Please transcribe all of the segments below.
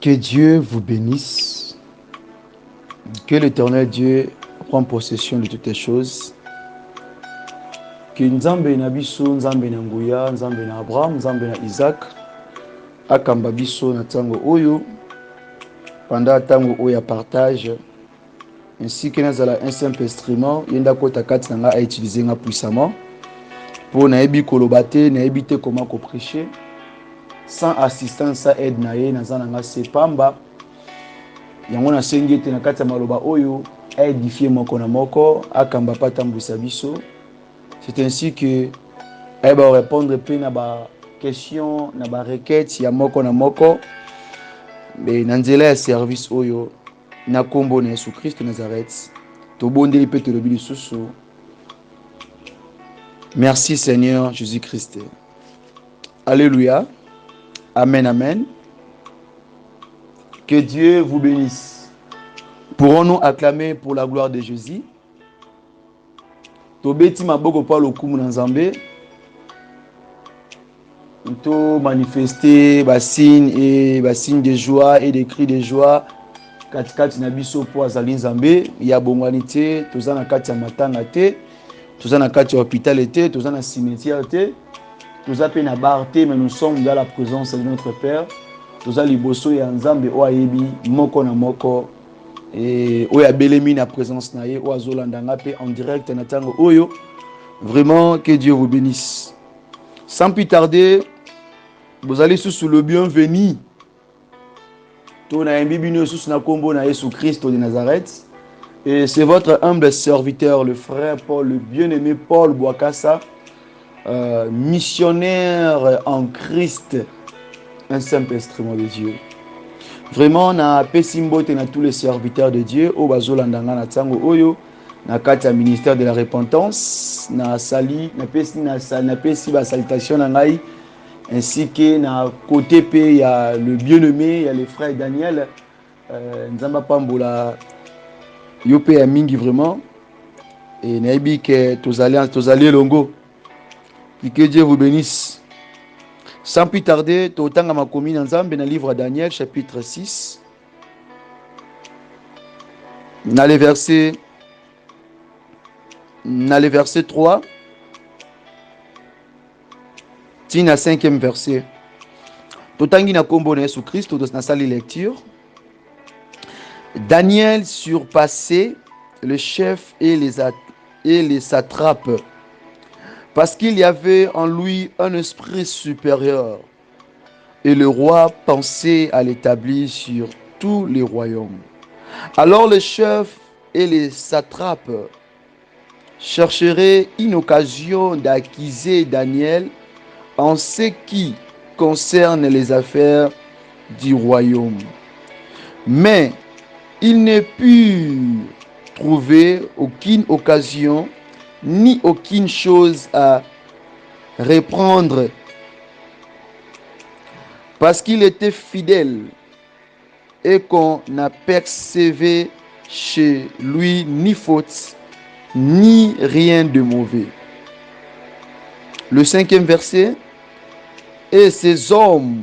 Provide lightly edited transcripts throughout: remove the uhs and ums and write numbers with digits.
Que Dieu vous bénisse. Que l'Éternel Dieu prenne possession de toutes les choses. Que Nzambe na biso, Nzambe na nguya, Nzambe na Abraham, Nzambe na Isaac, akamba biso na tango oyo, pendant tango oyo ya partage, ainsi que nazala un simple instrument, yenda kota kati nanga a utiliser nga puissamment, pour naebi kolobate, naebi te comment ko prêcher, sans assistance, sans aide na ye, nazana nga sepamba, yango na sengi ete na kati ya maloba oyo, a édifié moko na moko, akamba patambwisa biso. C'est ainsi que elle va répondre pe na ba question, na ba requête ya moko na moko. Mais na nzela ya service oyo na kombo na Yesu Christ Nazareth. To bondeli pe to lobi lisusu. Merci Seigneur Jésus-Christ. Alléluia. Amen, amen. Que Dieu vous bénisse. Pourrons-nous acclamer pour la gloire de Jésus? Tobeti maboko pa lokumu na Nzambe. To manifester basignes et basignes de joie et des cris de joie katikati na biso po azali Nzambe ya bongwani te, toza na kati ya matanga te, toza na kati ya hôpital te, toza na cimetière te, toza pe na bar te, mais nous sommes dans la présence de notre Père. Toza liboso ya Nzambe o ayebi moko na moko et oya belemi na présence na ye o azolandanga pe en direct na tango oyo. Vraiment que Dieu vous bénisse. Sans plus tarder, vous allez sous le bienvenu. Tona mbibino sous na kombo na Yesu Christ de Nazareth. Et c'est votre humble serviteur, le frère Paul, le bien-aimé Paul Bouakassa, missionnaire en Christ, un simple instrument de Dieu. Vraiment, na pesimbote na tous les serviteurs de Dieu, au bazolandanga na tango oyo, na kati ministère de la repentance, na sali, na pesi ba salutation na ngai, ainsi que na côté pe il y a le bien-aimé, il y a le frère Daniel, Nzamba Pambola, yope ya mingi vraiment, et naibi que tous allez longo, que Dieu vous bénisse. Sans plus tarder, totanga makomi na Nzambe na livre Daniel chapitre 6, na le verset 3, tina 5e verset. Totangi na kombo na Yesu Christ, na sali lecture. Daniel surpassait le chef et les satrapes, parce qu'il y avait en lui un esprit supérieur, et le roi pensait à l'établir sur tous les royaumes. Alors les chefs et les satrapes chercheraient une occasion d'accuser Daniel en ce qui concerne les affaires du royaume. Mais ils ne purent trouver aucune occasion ni aucune chose à reprendre, parce qu'il était fidèle et qu'on n'apercevait chez lui ni faute ni rien de mauvais. Le 5e verset. Et ces hommes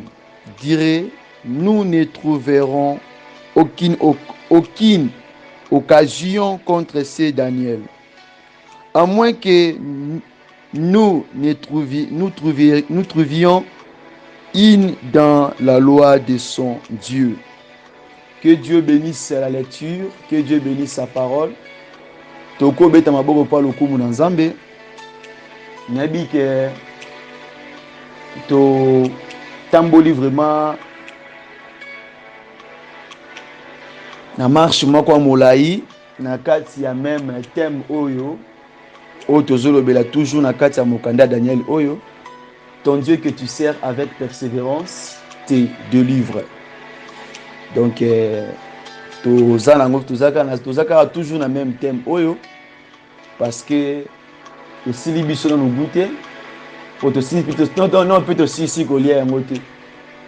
diraient: nous ne trouverons aucune occasion contre ce Daniel, à moins que nous trouvions une dans la loi de son Dieu. Que Dieu bénisse la lecture, que Dieu bénisse sa parole. Toko beta maboko pa lokumu na Nzambe. Nabi ke to tamboli vraiment na marche moko ya molai na kati ya même thème oyo tozolobela toujours na kati ya mokanda Daniel oyo. Ton Dieu que tu sers avec persévérance te délivre. Donc tozaka toujours na même thème oyo, parce que esili biso na nugute non peut aussi kolia yango te.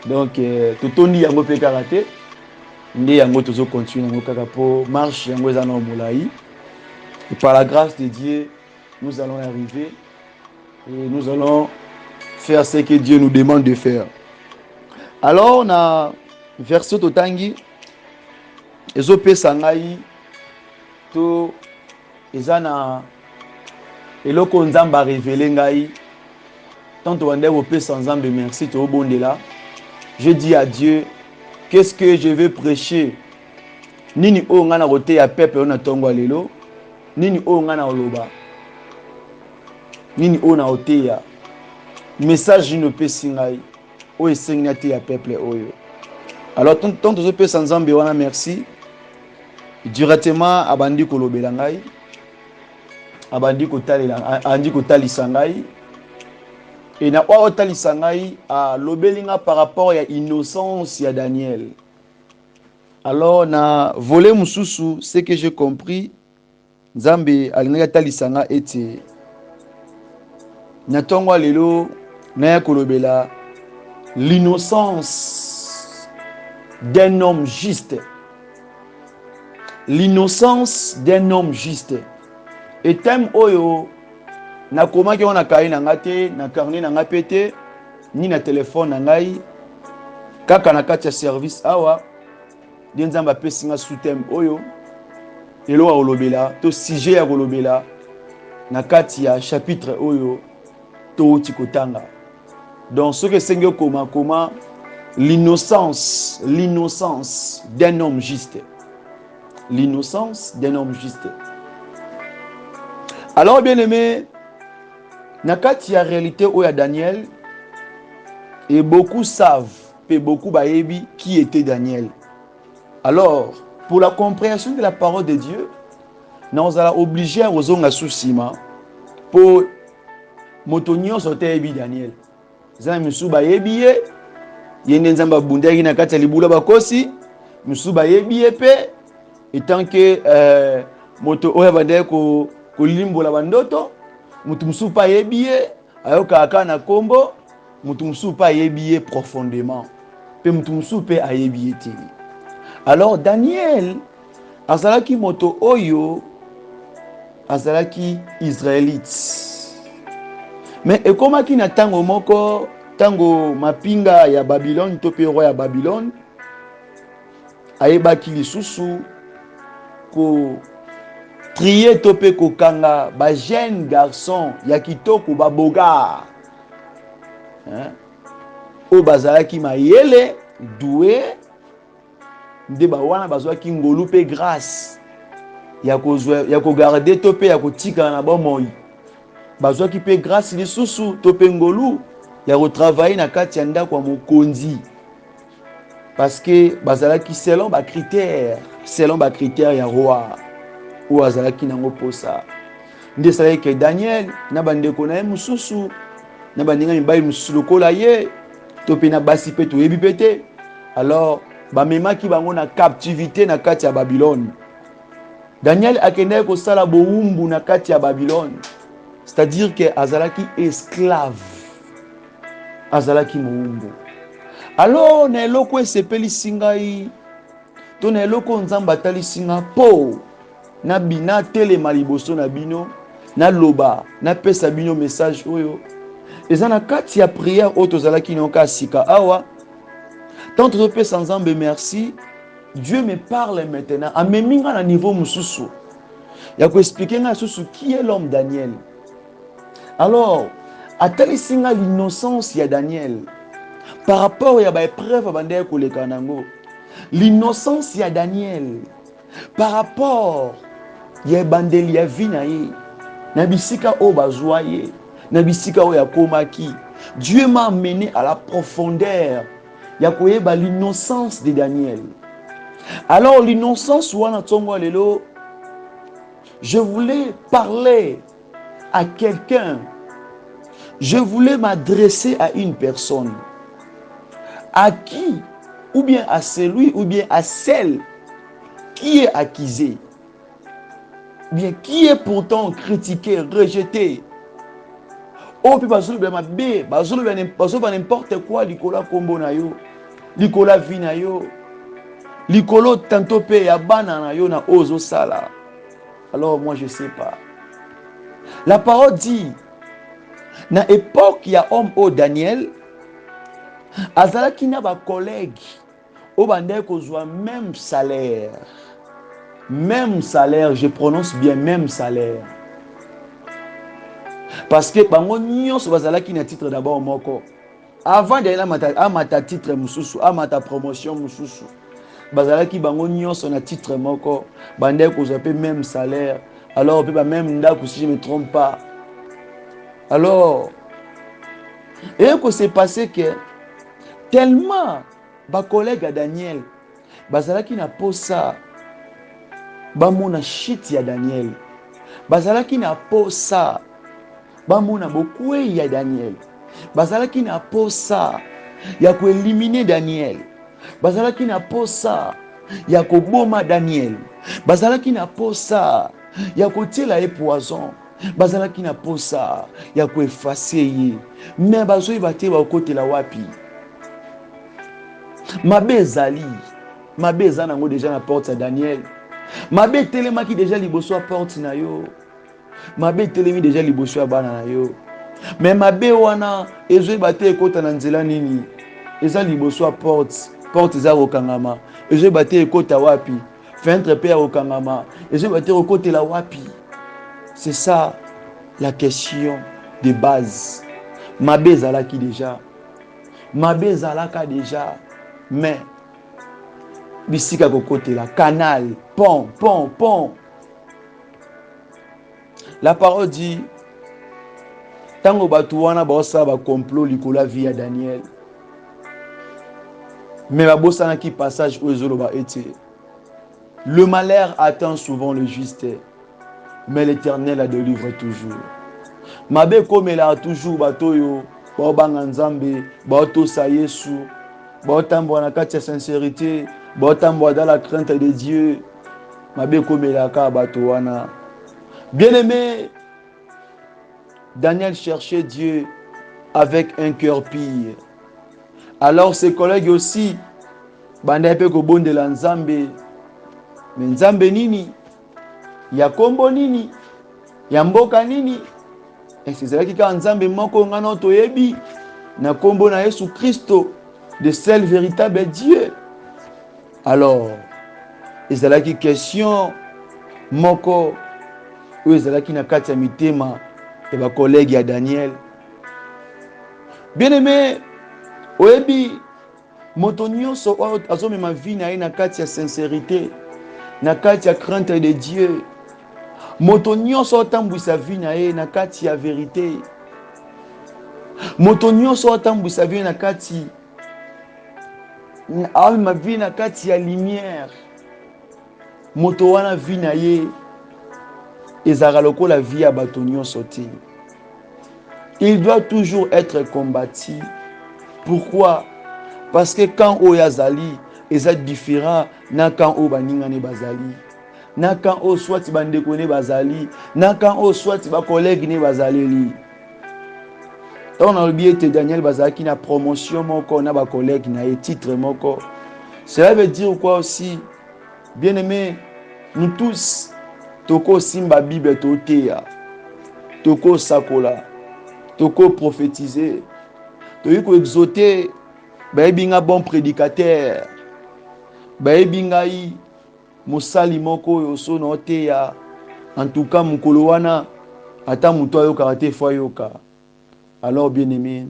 Donc totondi yango pe kaka te, nde yango tozo continuer yango kaka po marche yango eza na molai, et par la grâce de Dieu nous allons arriver et nous allons faire ce que Dieu nous demande de faire. Alors verset totangi ezopesa ngai to eza na eloko nzambe arevele ngai tant wande kopesa nzambe merci tobondela. Je dis à Dieu, qu'est-ce que je vais prêcher? Nini o ngana kote ya peuple na tongo lelo, nini o ngana oloba, nini o na oteya message ne pesi ngai o esengna te ya peuple oyo. Alors tant to pesa nzambe wana merci directement abandi kolobela ngai, abandi kotalela andi kotalisa ngai. Et na oa otalisa ngai a lobelinga par rapport ya innocence ya Daniel. Alors na volet mususu, ce que j'ai compris, nzambe alinga talisa nga ete na tongo lelo na ya kolobela l'innocence d'un homme juste. L'innocence d'un homme juste. Et thème oyo na koma ki ona kai na ngate na carnet na ngapete ni na téléphone na ngai kaka na kati ya service awa de nzamba pesi nga sous-thème oyo elo wa olobela to sujet ya kolobela na kati ya chapitre oyo to tikotanga. Donc ce que senge koma l'innocence d'un homme juste. L'innocence d'un homme juste. Alors bien aimé, na kati ya réalité oya Daniel, et beaucoup savent, et beaucoup baebi qui était Daniel. Alors, pour la compréhension de la parole de Dieu, nous allons obliger à ozonga susima pour motonio sote ebi Daniel. Zana misu baebi ye, yende nzamba bundaki na kati ya libula bakosi, misu baebi ye pe, etant que moto oya bande ko limbola bandoto, mutu musu pa yebi ye ayoka aka na kombo, mutu musu pa yebi ye profondément, pe mutu musu pe ayebi ye te. Alors Daniel azalaki moto oyo azalaki israélite, mais ekomaki na tango moko, tango mapinga ya Babylone to pe roi ya Babylone ayebaki lisusu ko trier topé kokanga ba jeune garçon ya kitoko ba boga o bazalaki mayele doué nde ba wana bazwaki ngolu pe grâce ya ko garder topé ya kotika na bomoi bazwaki pe grâce lisusu topé ngolu ya ko travailler na kati ya ndako ya mokonzi parce que bazalaki selon ba critères ya roi ou azalaki nango posa nde salaki ke Daniel na bandeko na ye mususu na bandinga mibali mususu lokola ye to pe na basi pe toyebi pe te. Alors bamemaki bango na captivité na kati ya Babylone. Daniel akendaki kosala bowumbu na kati ya Babylone, c'est-à-dire que azalaki esclave, azalaki mowumbu. Alors na eloko esepelisi ngai to na eloko nzambe atalisi nga po na bina telema liboso na bino na loba na pesa bino message oyo eza na kati ya prière oyo tozalaki nayoka sika awa. Tant tozopesa nzambe merci, Dieu me parle maintenant amemi nga na niveau mususu ya koexplike nga susu qui est l'homme Daniel. Alors atalisi nga l'innocence ya Daniel par rapport ya baépreuve bandeki koleka nango, l'innocence ya Daniel par rapport ya bandeli ya vie na ye na bisika o bazwa ye na bisika o ya komaki. Dieu m'a amené à la profondeur ya koyeba l'innocence de Daniel. Alors l'innocence wana tongo lelo, je voulais parler à quelqu'un, je voulais m'adresser à une personne à qui, ou bien à celui ou bien à celle qui est accusé, bien qui est pourtant critiqué, rejeté. Oh, puis n'importe quoi, Nicolas Kombo na yo, Nicolas vi na yo, Nicolas tantôt pe ya bana na yo na ozo sala. Alors moi je sais pas. La parole dit, na époque ya homme o Daniel, azalaki na ba collègue au bandé kozwa même salaire. Même salaire, je prononce bien même salaire. Parce que bango nyonso bazalaki na titre d'abord moko. Avant d'aller amata titre mususu, amata promotion mususu. Bazalaki bango nyonso na titre moko, bandé kozwa pe même salaire. Alors peut même ndako si je ne me trompe pas. Alors et que c'est passé que tellement ba collègue à Daniel bazalaki na posa bamona shit ya Daniel. Bazalaki na posa bamona bokwe ya Daniel. Bazalaki na posa ya ko éliminer Daniel. Bazalaki na posa ya ko boma Daniel. Bazalaki na posa ya ko tiela poison. Bazalaki na posa ya ko effacer ye. Mais bazoi bate ba kotela wapi? Mabe ezali. Mabe ezana ngo déjà na porte ya Daniel. Mabe telemaki déjà liboso à porte na yo. Mabe telemi déjà liboso ya bana na yo. Mais mabe wana ezoi bate ekota na nzela nini? Eza liboso à porte za okangama. Ezoi bate ekota wapi? Fenêtre pe okangama. Ezoi bate okotela wapi? C'est ça la question de base. Mabe ezalaki déjà. Mabe ezalaka déjà. Mais bisika kokotela canal, pont. La parole dit tango batu wana baosa ba complot likola vie ya Daniel. Mais babosana ki passage au ezoloba ete. Le malheur attend souvent le juste, mais l'Éternel la délivre toujours. Mabe komela toujours batoyo, baobanga nzambe, baotosa Yesu, baotambola na kati ya sincérité, baotambola dans la crainte de Dieu. Mabe komela ka bato wana. Bien-aimé, Daniel cherchait Dieu avec un cœur pire. Alors ses collègues aussi, banda pe ko bondela nzambe. Mais nzambe nini? Ya kombo nini? Ya mboka nini? Et c'est là qui ka nzambe moko ngana toyebi na kombo na Yesu Christo, de seul véritable Dieu. Alors, c'est là qui question moko ou c'est là qui na kati ya mitema et ba collègue ya Daniel. Bien-aimé, oyebi moto nyonso azomema vie na ye na kati ya sincérité, na kati ya crainte de Dieu. Moto nyonso otambwisa vie na ye na kati ya vérité. Moto nyonso otambwisa vie na kati ma vie na kati ya lumière. Moto wana vie na ye ezala lokola vie ya bato nyonso te. Il doit toujours être combattu. Pourquoi? Parce que quand oyazali eza différent na quand o baningane bazali. Na quand o soit bandeko ne bazali, na quand o soit ba collègue ne bazaleli. On a oublié que Daniel bazaki na promotion moko na ba collègue na titre moko. Cela veut dire quoi aussi? Bien-aimé, nous tous toko simba Bible toteya. Toko sakola. Toko prophétiser. Toko exhorter, baebinga bon prédicateur. Baebinga yi mosali moko yoso na oteya. En tout cas mukolo wana ata muto ayoka ate fo yoka. Alors bien-aimé,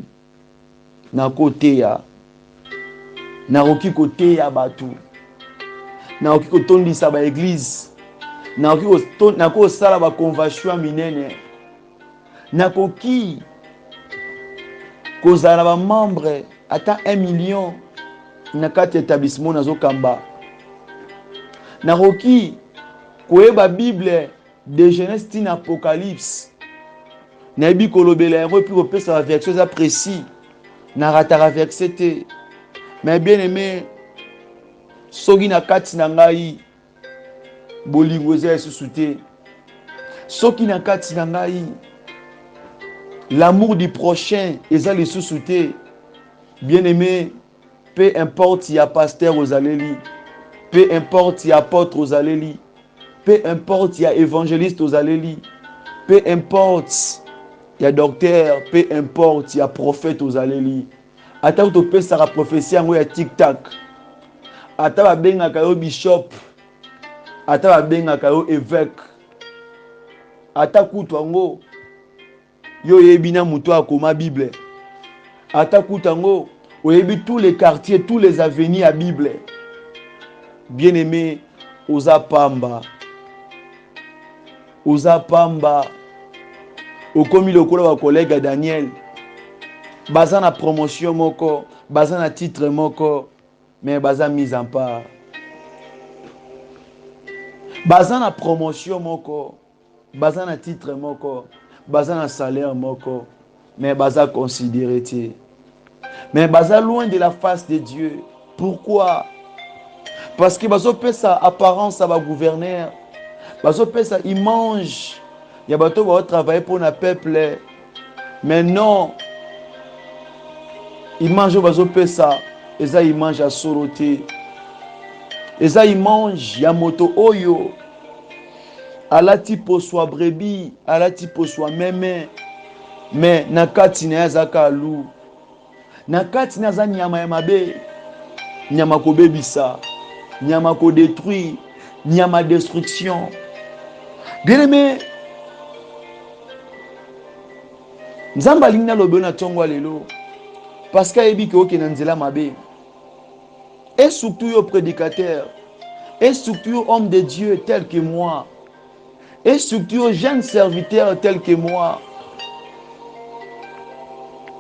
na koteya, na roki koteya batu, na roki kotondisa ba église, na roki sala ba convention minene, na koki kozala ba membre ata 1 million na kati établissement nazo kamba, na roki koyeba Bible de Genèse tin Apocalypse. Nabi kolobela yango puis kopesa ba verset précis na ratara verset te. Mais bien aimé, soki na kati na ngai bolingo eza lisusu te. Soki na kati na ngai l'amour du prochain eza lisusu te. Bien aimé, peu importe il y a pasteur aux alléli, peu importe il y a apôtre aux alléli, peu importe il y a évangéliste aux alléli, peu importe il y a docteur, peu importe, il y a prophète aux alléli. Attends que tu peux la prophétie en TikTok. ata babengaka yo bishop, ata babengaka yo évêque, ata kutu yango yo yebi na mutu akoma Bible, ata kutu yango oyebi tous les quartiers, tous les avenues à Bible. Bien aimé, oza pamba, okomi lokola ba collègue à Daniel, baza na promotion moko, baza na titre moko, mais baza mise en part. Baza na promotion moko, baza na titre moko, baza na salaire moko, mais baza considéré. Mais baza loin de la face de Dieu. Pourquoi? Parce que bazo pe sa apparence à ba gouverneur, bazo pe sa image. Ya bato ba travailler pour na peuple. Mais non, image bazo pe sa, eza image à soroté. Eza image ya moto oyo. Alati po swa brebis, alati po swa meme. Mais nakati na yazaka alu. Nakati na za nyama ya mabe. Nyama ko bebisa. Nyama ko détruire. Nyama destruction. Bien aimé, Nzamba lingna lobe na tongo lelo. Parce que yebi ke oke na nzela mabe. Et surtout yo prédicateur. Et surtout yo homme de Dieu tel que moi. Et surtout yo jeune serviteur tel que moi.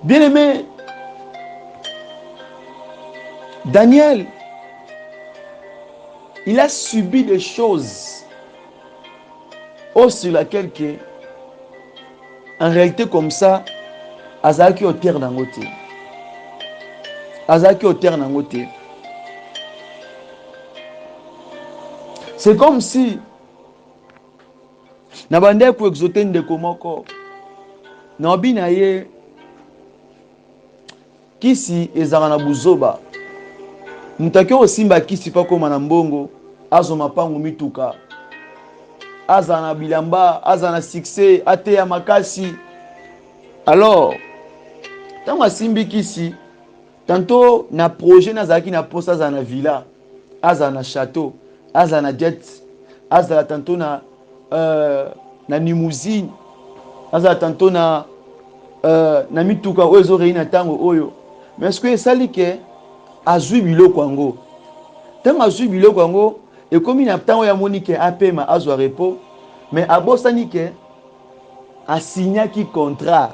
Bien aimé, Daniel, il a subi des choses sur laquelle que, en réalité comme ça, azaki au terre d'angote. Azaki au terre d'angote. C'est comme si na bande ko exoter ndeko moko na obina ye kisi ezaka na buzoba. Mutaki osimba kisi pa koma na mbongo azo mapango mituka. Aza na bilamba, aza na succès, ate ya makasi. Alors, tant asimbi kisi, tantôt na projet na zaki na poste aza na villa, aza na château, aza na jet, aza tantôt na limousine, aza tantôt na mituka oyo reina tango oyo. Mais est-ce que ça li ke azui biloko yango? Tant azui biloko yango et comme il a tant ya monique apema azwa repos, mais abosani ke a signé qui contrat.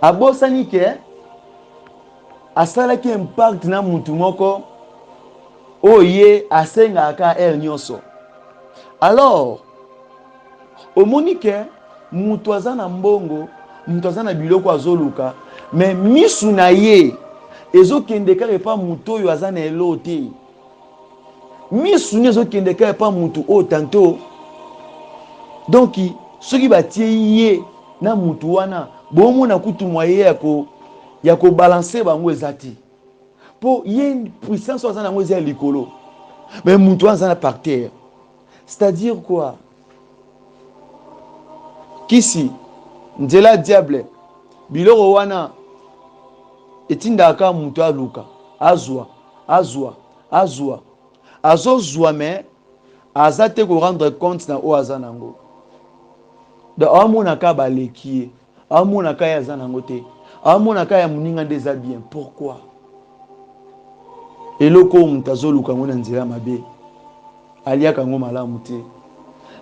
Abosani ke asala ki impact na mutu moko oye asenga aka nyonso. Alors au monique mutu azana mbongo, mutu azana biloko azoluka, mais misu na ye ezokende kaka pa mutu oyo azana elote. Misu ne ezokende kaka pa mutu o tanto. Donc soki batie ye na mutu wana bomo na kutu moye ya ko balancer bango ezati. Po ye puissance azana ngo ezali likolo. Mais mutu azana par terre. C'est-à-dire quoi? Kisi nzela diable biloko wana etindaka mutu aluka azwa azozwa mais azate ko rendre compte na o azanango de amona ka baleki amona ka yazanango te amona ka ya muninga ndeza bien. Pourquoi? Eloko mutazoluka ngona nzela mabe aliaka ngo malamu te.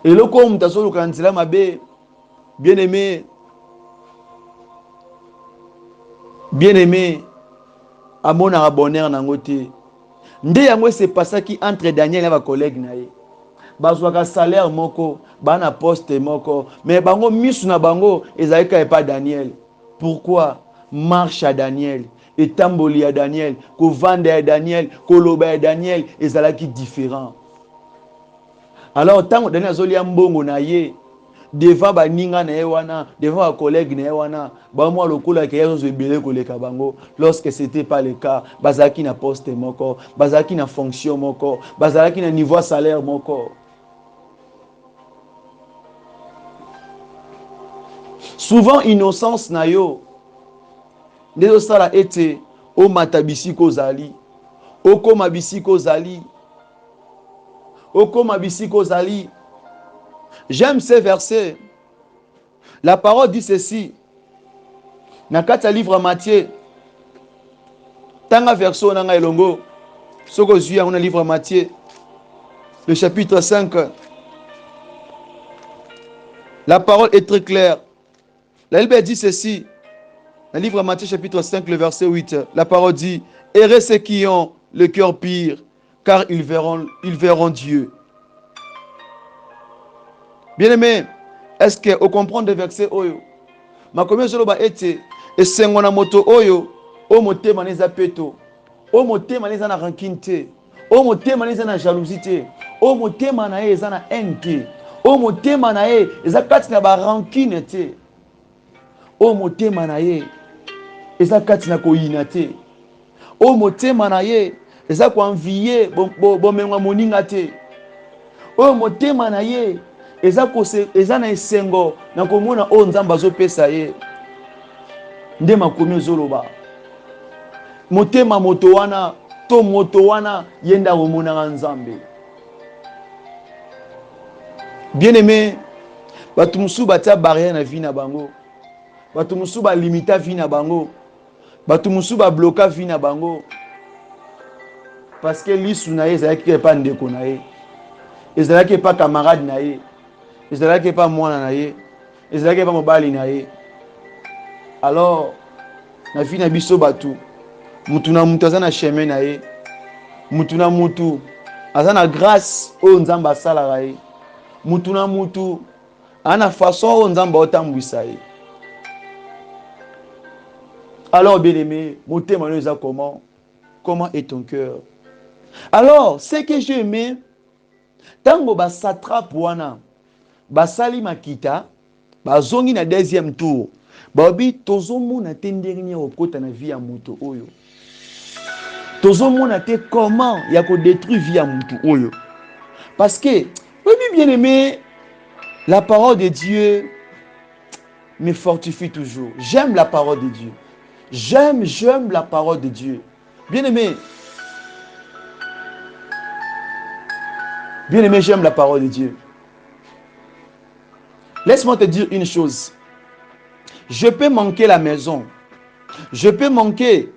Eloko mutazoluka nzela mabe. Bien aimé, à mon abonné en angoté. Ndé yango c'est passé qui entre Daniel et ma collègue nae. Bazwaka salaire moko, bana poste moko, mais bango misu na bango ezalika et pas Daniel. Pourquoi? Marche à Daniel, et tamboli à Daniel, ko vande à Daniel, ko loba à Daniel, ezalaki différent. Alors tant Daniel azoli mbongo na ye. Devant ba ninga na ewana, devant ba collègue na ewana, ba moi lokola ke yazo ebele koleka bango. Lorsque c'était pas le cas, bazaki na poste moko, bazaki na fonction moko, bazaki na niveau salaire moko. Souvent innocence na yo ndezo sala ete o matabisi ko zali, o koma bisiko zali, okoma bisiko zali. J'aime ces versets. La parole dit ceci. Na kati livre Matthieu. Tanga verso nanga elongo. Soko zuya on a livre Matthieu. Le chapitre 5. La parole est très claire. La Bible dit ceci. Le livre Matthieu chapitre 5, le verset 8. La parole dit, heureux ceux qui ont le cœur pur, car ils verront Dieu. Bien-aimé, est-ce que vous comprenez le verset oyo? Ma commune zoloba ete esengona moto oyo o motema neza peto. O motema neza na rancune te. O motema neza na jalousie te. O motema na eza na haine te. O motema na ye eza kati na ba rancune te. O motema na ye eza kati na koyina te. O motema na ye eza ko envier bomengwa moninga te. O motema na ye eza na esengo na komona o nzamba azopesa ye. Nde makomi ozoloba. Motema moto wana to moto wana yenda komona nzambe. Bien-aimé, bato musu batia barrière na vie na bango. Bato musu ba limita vie na bango. Bato musu ba bloka vie na bango. Parce que lisu na ye ezalaki pas ndeko na ye. Ezalaki pas camarade na ye. Ezalaki pas mwana na ye. Ezalaki pas mobali na ye. Alors na vie na biso bato mutu na mutu azana chemin na ye. Mutu na mutu azana grâce o nzamba asalaka ye. Mutu na mutu ana façon o nzamba otambwisa ye. Alors bien-aimé, motema eza comment? Comment est ton cœur? Alors, ce que j'ai aimé, tango ba satrape wana, ba sali makita, ba zongi na deuxième tour, ba obi tozo mona te dernier okota na vie ya mutu oyo. Tozo mona te comment ya ko détruire vie ya mutu oyo. Parce que, oui bien-aimé, la parole de Dieu me fortifie toujours. J'aime la parole de Dieu. J'aime la parole de Dieu. Bien-aimé, j'aime la parole de Dieu. Laisse-moi te dire une chose. Je peux manquer la maison. Je peux manquer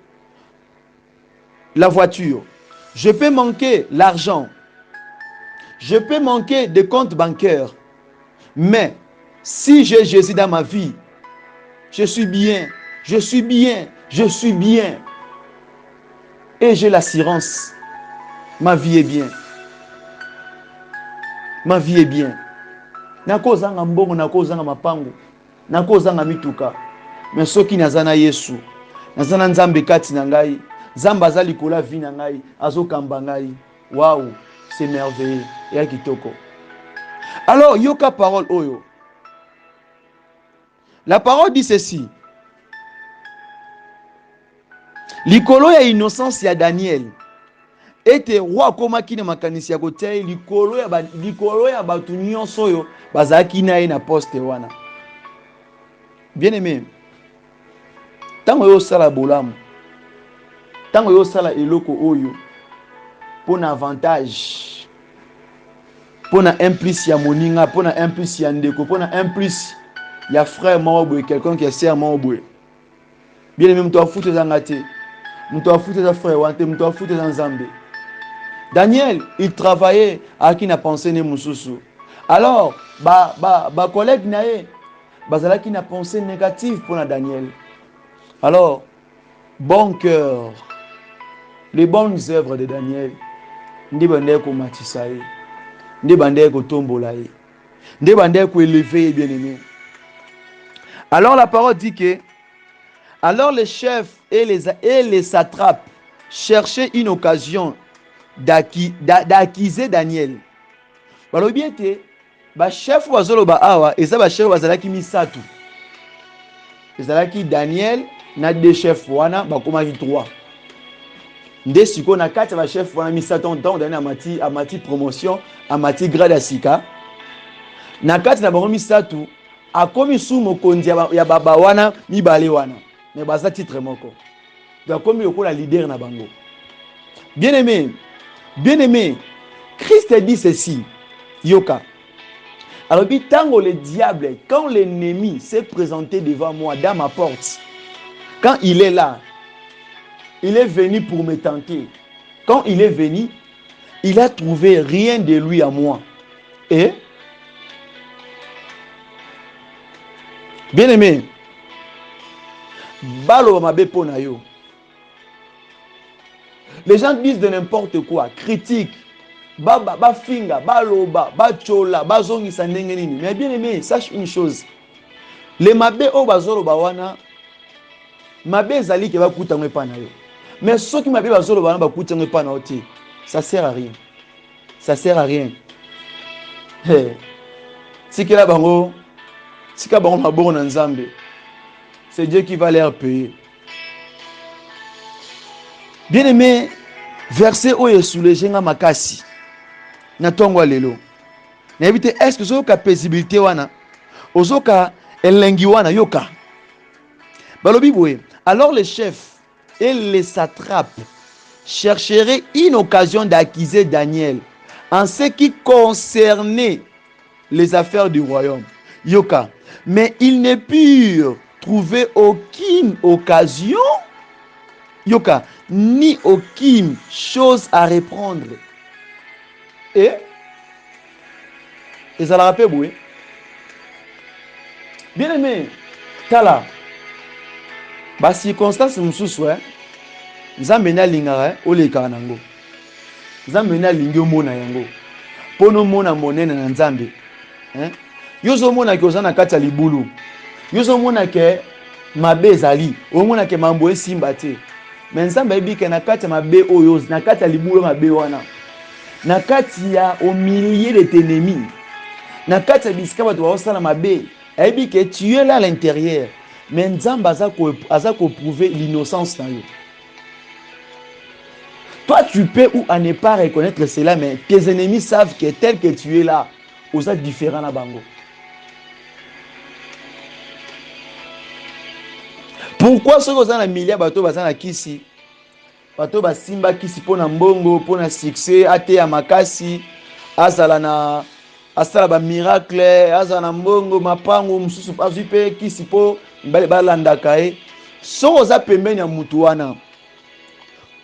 la voiture. Je peux manquer l'argent. Je peux manquer des comptes bancaires. Mais si j'ai Jésus dans ma vie, je suis bien. Je suis bien. Je suis bien. Et j'ai l'assurance. Ma vie est bien. Ma vie est bien. Nakozanga mbongo, nakozanga mapango, nakozanga mituka. Mais soki nazana Yesu, nazana nzambe kati na ngai, nzamba azali kola vi na ngai, azokamba ngai. Waouh, c'est merveilleux. Ya kitoko. Alors, yoka parole oyo. La parole dit ceci. Likolo ya innocence ya Daniel. Ete roi komaki na makanisi ya kotia likolo ya batu nyonso oyo bazaki na ye na poste wana. Bien aimé, tango yo sala bolamu, tango yo sala eloko oyo pona avantage, pona implice ya moninga, pona implice ya ndeko, pona implice ya frère mawabwe, quelqu'un qui est sœur mawabwe. Bien aimé, mto afute za ngate, mto afute za frère wante, mto afute za nzambe. Daniel, il travaillait à qui n'a pensé ne mususu. Alors, collègue nae, bazala qui n'a pensé négative pour Daniel. Alors, bon cœur, les bonnes œuvres de Daniel, ndi bande ko matisaye, ndi bande ko tombolaye, ndi bande ko élever bien-aimé. Alors la parole dit que, alors les chefs et les satrapes cherchaient une occasion d'accuser Daniel. Balobi bien te ba chef wazolo ba awa eza ba chef wazalaki misatu. Ezalaki Daniel na deux chefs wana bakoma 3. Nde siko na kati ba chef wana misatu ntango Daniel amati promotion, amati grade ya sika. Na kati na bango misatu akomi su mokonzi ya baba wana mibale wana. Mais baza titre moko. Donc akomi lokola leader na bango. Bien-aimé, Christ dit ceci, yoka. Alors, tant le diable, quand l'ennemi s'est présenté devant moi, dans ma porte, quand il est là, il est venu pour me tenter. Quand il est venu, il a trouvé rien de lui à moi. Et, bien aimé, balo mabe pona yo. Les gens disent de n'importe quoi, critiquent, ba finga, ba loba, ba chola, ba zongi sandengenini. Mais bien aimé, sache une chose. Les mabe o bazolo ba wana, mabe zali ke ba kuta ngwe na yo. Mais ceux qui mabe bazolo ba wana ba kuta ngwe na oti, ça sert à rien. Ça sert à rien. Hey. Sikela bango, sika bango maboko na Nzambe. C'est Dieu qui va leur payer. Bien aimé, verset oyo soulégé nga makasi. Na tongo lelo. Na éviter est-ce que zoka paisibilité wana, ozoka elengi wana yoka. Balobi boye. Alors les chefs et les satrapes chercheraient une occasion d'accuser Daniel en ce qui concernait les affaires du royaume. Yoka. Mais ils ne purent trouver aucune occasion, yoka, ni aucune chose à reprendre. Et ça l'a rappelé, oui. Bien aimé, tala, ba circonstance msusu, Nzambe na lingara oleka nango. Nzambe na lingi omona yango. Pono mona monene na Nzambe. Yozo mona ke ozana kati ya libulu. Yozo mona ke mabe ezali. Omona ke mambo esimba te. Mais Nzambe ebike na kati ya mabe oyo, na kati ya libulu mabe wana. Na kati ya au milieu de tes ennemis. Na kati ya bisika bato baosala mabe. Ebike tu es là à l'intérieur. Mais Nzambe aza ko prouver l'innocence na yo. Toi, tu peux ou à ne pas reconnaître cela, mais tes ennemis savent que tel que tu es là, vous êtes différent na bango. Pourquoi ceux qui sont dans milliard bateau bazana kisi, bateau basimba kisi pona mbongo, pona succès, ate ya makasi, azala na asala ba miracle, azala na mbongo mapango mususu azupe kisi po mbale balanda kae. So oza pembeni ya mutu wana.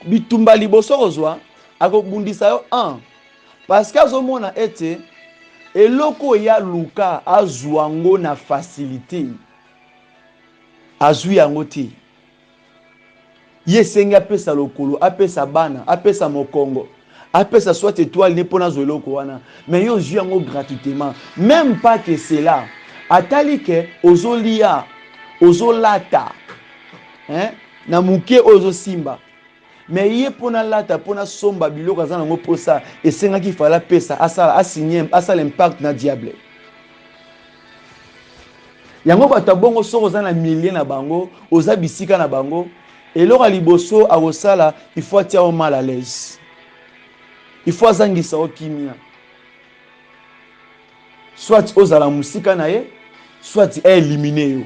Bitumba liboso kozwa akobundisa yo parce que azomona ete eloko ya luka azwango na facilité azwi yango te yesengi apesa lokolo apesa bana apesa mokongo apesa soit étoile ne pona zo eloko wana mais yo zwi yango gratuitement même pas que cela atali ke ozolia ozolata na muke ozo simba. Mais il est pour lata pour somba biloko azana ngo posa esenga ki fala pesa asala asigner asala impact na diable. Yango bata bongo soko zana milliers na bango, oza bisika na bango, et lora liboso awosala, il faut tia au mal à l'aise. Il faut azangisa o kimia. Soit ozala musika na ye, soit éliminer yo.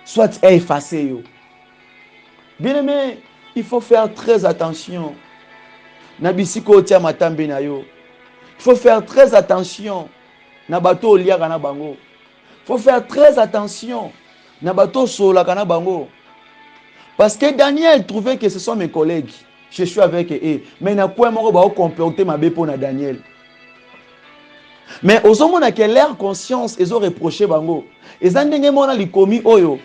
Soit effacer yo. Bien aimé, il faut faire très attention. Nabisiko tia matambe na yo. Il faut faire très attention. Nabato liaka na bango. Il faut faire très attention. Nabato solaka na bango. Parce que Daniel trouvait que ce sont mes collègues. Je suis avec eux. Mais na quoi moko ba comporter ma bepo na Daniel. Mais aux hommes qui leur conscience ils ont reproché bango. Ils ont ndenge mona likomi oyo.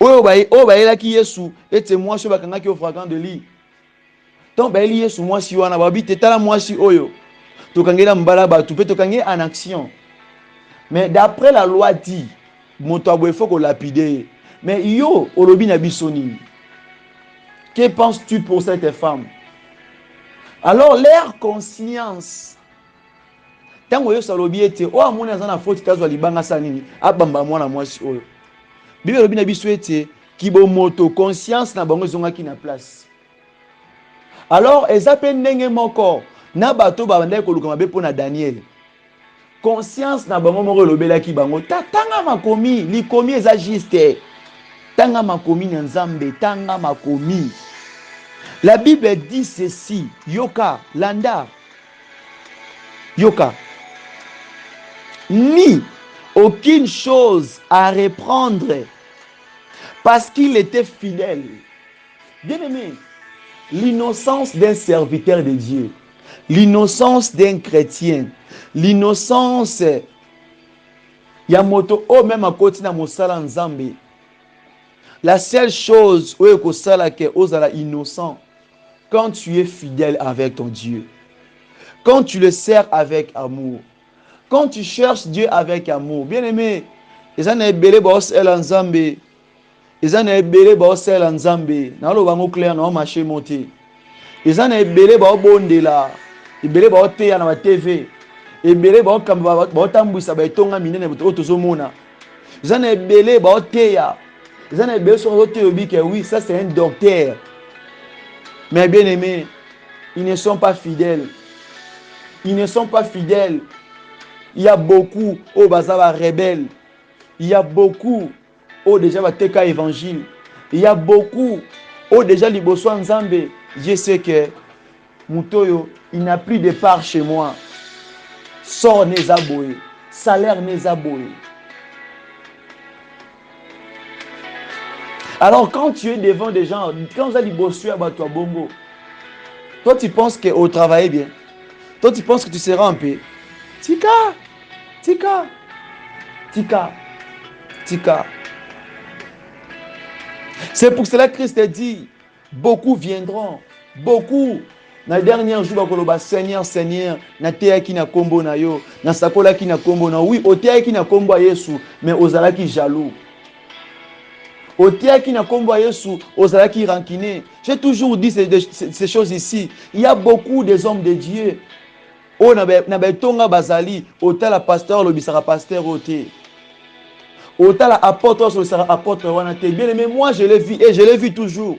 Oyo bayelaki Yesu ete mwasi bakangaki ofragant de lit. Donc bayeli Yesu mwasi wana babi tetala mwasi oyo. Tokangela mbala batu pe tokange en action. Mais d'après la loi dit moto aboye faut ko lapider. Mais yo olobi na biso nini? Que penses-tu pour cette femme? Alors leur conscience tango yo salobi ete o amona za na faute kazwa libanga sa nini abamba mwana mwasi oyo. Bible lobi na biso ete kibomoto conscience na bango ezongaki na place. Alors ezape ndenge moko na bato babandaki koluka mabe pona Daniel. Conscience na bango moko lobelaki bango tanga makomi likomi eza juste. Tanga makomi na Nzambe tanga makomi. La Bible dit ceci, yoka landa. Yoka. Ni aucune chose à reprendre parce qu'il était fidèle. Bien-aimé, l'innocence d'un serviteur de Dieu, l'innocence d'un chrétien, l'innocence Yamoto o même à côté na mosala nzambe. La seule chose où ekosala ke ozala innocent quand tu es fidèle avec ton Dieu. Quand tu le sers avec amour. Quand tu cherches Dieu avec amour. Bien-aimé, ezana ebele ba osela nzambe. Ezana ebele ba osela nzambe. Na lo bango clair na marché monter. Ezana ebele ba obondela. Ebele ba oteya na ba TV. Ebele ba okamba ba otambwisa ba etonga minene otozomona. Ezana ebele ba oteya. Ezana ebele so oteyo bike oui, ça c'est un docteur. Mais bien aimé, ils ne sont pas fidèles. Ils ne sont pas fidèles. Il y a beaucoup au bazaba rebelles. Il y a beaucoup au déjà bateka évangile. Il y a beaucoup au déjà liboso nzambe. Je sais que Mutoyo, il n'a plus de part chez moi. Sort les aboyés. Salaire les aboyés. Alors quand tu es devant des gens, quand vous allez bosser à toi bongo, toi tu penses qu'au travail bien. Toi tu penses que tu seras en paix. Tika, tika, tika, tika. C'est pour cela que Christ a dit, beaucoup viendront, beaucoup. Dans les derniers jours, Seigneur, Seigneur, na teya ki na kombo na yo, na sakola ki na kombo na. Oui, o teya ki na kombo a Yesu, mais ozala ki jaloux. O teya ki na kombo a Yesu, ozala ki rankiné. J'ai toujours dit ces choses ici. Il y a beaucoup des hommes de Dieu. Oh, na betonga bazali, otala pasteur, le bisara pasteur oté. Otala apôtre, le sera apôtre wanate. Bien aimé, moi je l'ai vu et je l'ai vu toujours.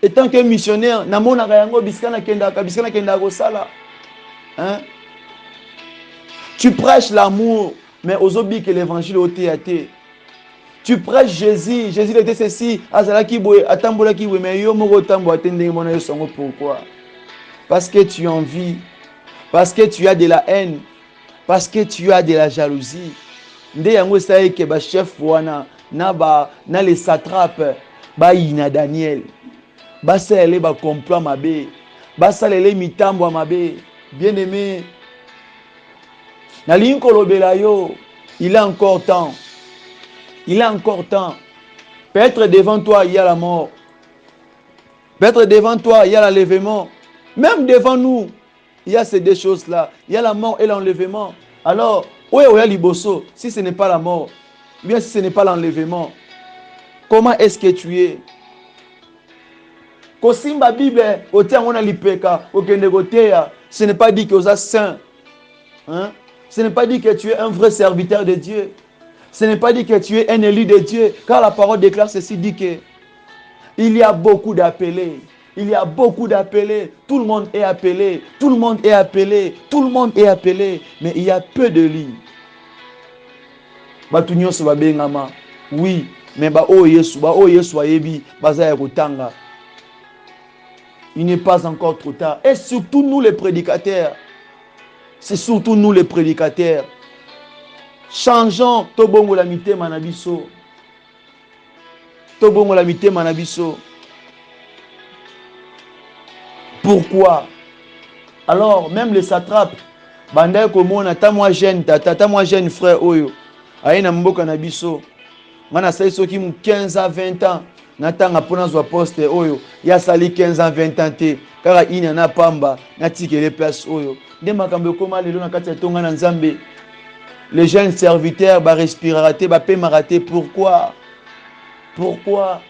Étant que missionnaire, na mona kayango biskana kenda ko sala. Hein? Tu prêches l'amour, mais ozobi que l'évangile oté até. Tu prêches Jésus, Jésus était ceci, azala ki boye, atambola ki boye, mais yo moko tambo atende mona yo songo pourquoi? Parce que tu envies, parce que tu as de la haine, parce que tu as de la jalousie. Nde yango sai ke ba chef wana na les satrapes ba ina Daniel. Ba salele ba complot mabe, ba salele mitambo mabe. Bien-aimé, na linko lobela yo, il a encore temps. Il a encore temps. Peut-être devant toi il y a la mort. Peut-être devant toi il y a l'enlèvement. Même devant nous, il y a ces deux choses-là. Il y a la mort et l'enlèvement. Alors, où est Liboso? Si ce n'est pas la mort, bien si ce n'est pas l'enlèvement, comment est-ce que tu es? Kosimba Bible, ce n'est pas dit que tu es saint. Hein? Ce n'est pas dit que tu es un vrai serviteur de Dieu. Ce n'est pas dit que tu es un élu de Dieu. Car la parole déclare ceci, dit que il y a beaucoup d'appelés. Il y a beaucoup d'appelés. Tout le monde est appelé. Tout le monde est appelé. Tout le monde est appelé. Mais il y a peu de lits. Oui, mais il n'est pas encore trop tard. Et surtout nous les prédicateurs. C'est surtout nous les prédicateurs. Changeons Tobongo la mité manabiso. Tobongo la mité manabiso. Pourquoi? Alors, même les satrapes, Bandai Komona, ta moi jeune, ta moi jeune frère Oyo, Aïna Mboka Nabiso, Mana Saiso qui mou 15 à 20 ans, Natanga Ponazo Poste Oyo, Ya Sali 15 à 20 ans, Kara Ina na Pamba, Natike les places Oyo. Demakambe Koma, les Lona Katia Tonga Nzambe, les jeunes serviteurs, ba respirate, ba pémarate, pourquoi? Pourquoi?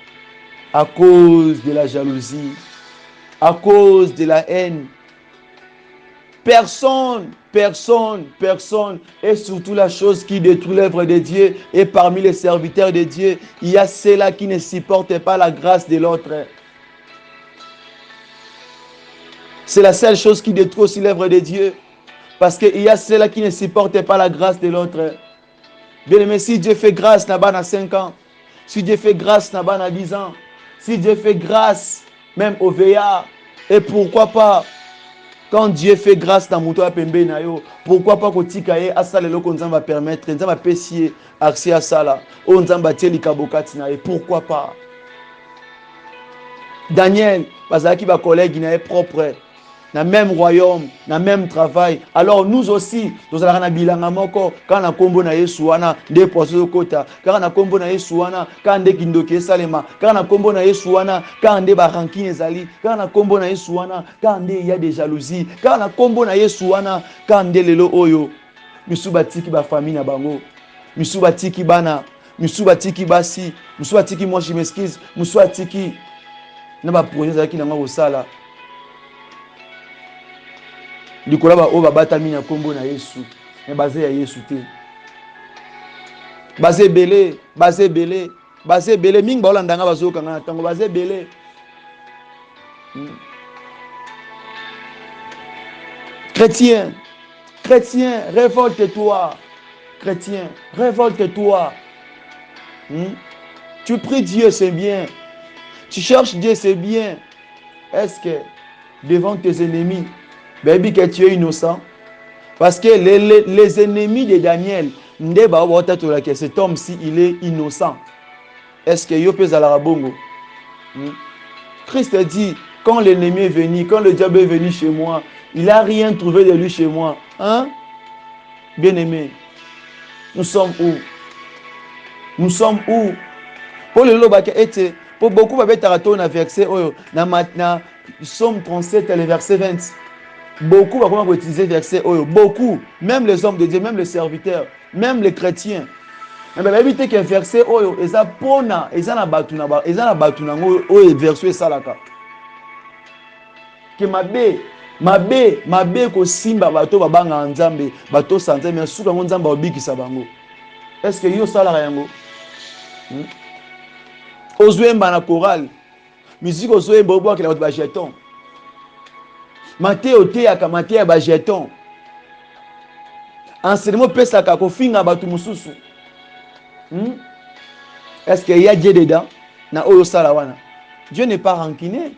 À cause de la jalousie. À cause de la haine. Personne, et surtout la chose qui détruit l'œuvre de Dieu, et parmi les serviteurs de Dieu, il y a ceux-là qui ne supportent pas la grâce de l'autre. C'est la seule chose qui détruit aussi l'œuvre de Dieu, parce qu'il y a ceux-là qui ne supportent pas la grâce de l'autre. Bien aimé, si Dieu fait grâce, n'a pas 5 ans, si Dieu fait grâce, n'a pas 10 ans, si Dieu fait grâce, même au veillard, et pourquoi pas Quand Dieu fait grâce dans mon toit pembe na yo, pourquoi pas kotika ye asala loko nzamba permettre, nzamba pesier accès à ça là. O nzamba tieli kabokati na ye, pourquoi pas? Daniel, bazaki ba collègue na ye propre. Dans le même royaume, dans le même travail. Alors nous aussi, nous allons na bilanga moko quand na kombo na Yesu wana nde poso kota, quand na kombo na Yesu wana quand nde kindoke salema, quand na kombo na Yesu wana quand nde ba ranking ezali, quand na kombo na Yesu wana quand nde il y a des jalousies, quand na kombo na Yesu wana quand nde lelo oyo misu batiki ba famille na bango, misu batiki bana, misu batiki basi, misu batiki moi je m'excuse, misu batiki na ba projet ezali na ngo sala. Likola ba o babatami na kombo na Yesu mais basé ya Yesu te basé belé mingi ba olandanga bazoka ngana tango basé belé chrétien révolte-toi chrétien révolte-toi tu pries Dieu c'est bien tu cherches Dieu c'est bien est-ce que devant tes ennemis baby que tu es innocent parce que les ennemis de Daniel que cet homme-ci il est innocent. Est-ce que yo pèse à la bongo? Christ dit quand l'ennemi est venu, quand le diable est venu chez moi, il n'a rien trouvé de lui chez moi. Hein? Bien-aimé, nous sommes où? Nous sommes où? Pour le lobaka était pour beaucoup de verset na Somme 37 le verset 20. Beaucoup vont utiliser verset oyo. Beaucoup, même les hommes de Dieu, même les serviteurs, même les chrétiens. Mais éviter que verset oyo eza pona, eza na batuna oyo verset salaka. Que mabe ko simba bato babanga nzambe, bato sanze mais suka nzamba obikisa bango. Est-ce que yo salaka yango? Ozwemba na chorale. Musique ozwemba obo akela bato ba jeton. Matthieu teyaka Matthieu ba jeton. Enseignement pesaka ko finga batu mususu. Est-ce qu'il y a Dieu dedans? Na oyo sala wana. Dieu n'est pas rancunier.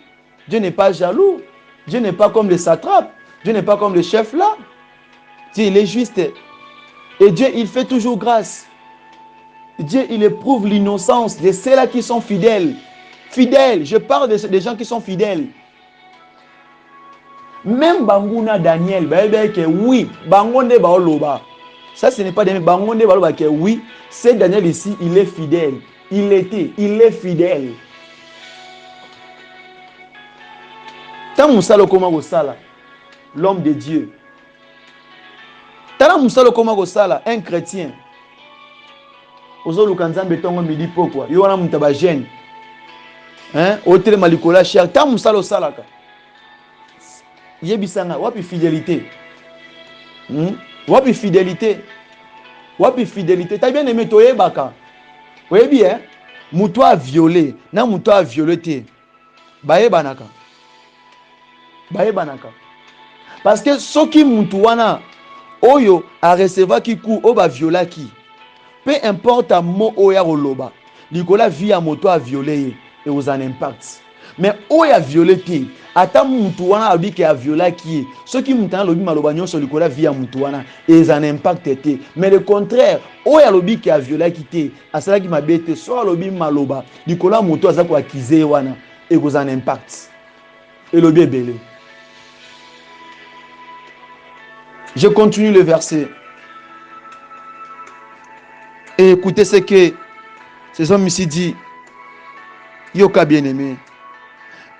Dieu n'est pas jaloux. Dieu n'est pas comme les satrapes. Dieu n'est pas comme le chef là. Dieu il est juste. Et Dieu il fait toujours grâce. Dieu il éprouve l'innocence de ceux-là qui sont fidèles. Fidèles, je parle des gens qui sont fidèles. Même Banguna Daniel, que oui, Bangonde Baoloba. Ça, ce n'est pas Daniel. Bangonde Baoloba que oui, c'est Daniel ici, il est fidèle. Il est fidèle. Tant Moussalo Koma Gosala, l'homme de Dieu. Tant Moussalo Koma Gosala, un chrétien. Ozo Lukanzambe Tongo Midi Pokwa, Yoana Moutaba Gêne. Hein? Hôtel Malikola Cher, tant Moussalo Salaka. Yebisanga, wapi fidélité. Wapi fidélité. Wapi fidélité. T'as bien aimé toi Baka. Oui bien. Mouto a violé. Na mouto a violé. Baye banaka. Baye banaka. Parce que ce qui moutoana oyo a recevoir qui coup oba viola qui. Peu importe un mot oya oloba. Nicolas vit à moto a violé et vous en impact. Mais oya violé qui. Ata moutoana abi qui a violé qui. Ce qui moutoana lobi malobagnon sur Nicolas vit à moutoana et ils en impact été. Mais le contraire, oya lobi qui a violé qui té. À cela qui m'a bête soit lobi maloba. Nicolas mouto a ça pour acquiser wana et vous en impact. Et lobi est belé. Je continue le verset. Et écoutez ce que ces hommes ici disent. Yoka bien-aimé.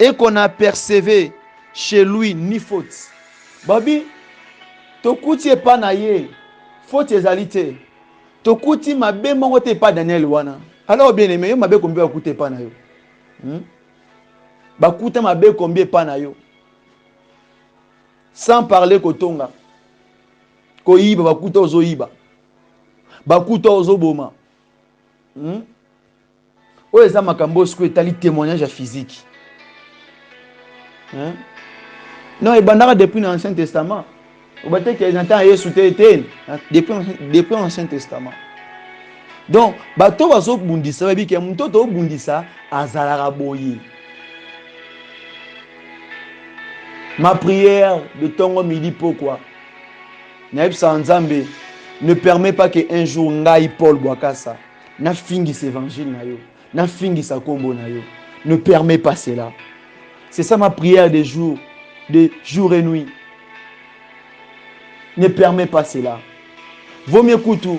Et qu'on a persévé chez lui ni faute. Babi, tokuti pas naye, faute ezalité. Tokuti mabe mongote pas Daniel wana. Alors bien-aimé, yo mabe combien okuté pas na yo. Bakuta mabe combien pas na yo. Sans parler kotonga. Koyiba bakuta ozoyiba. Bakuta ozoboma. Oyo eza makambo siko etali témoignage physique. Non, et bandara depuis l'Ancien Testament. Vous voyez que les entends Yesu depuis l'Ancien Testament. Donc, bato bazo bundisa babi ke mutoto bundisa azalaka boye. Ma prière de Tongo Midi, pourquoi? Naïb Sanzambe ne permet pas qu'un jour Ngaï Paul Bouakassa n'a fini cet évangile, n'a fini sa combo. Ne permet pas cela. C'est ça ma prière de jour et nuit. Ne permet pas cela. Vaut mieux Koutou.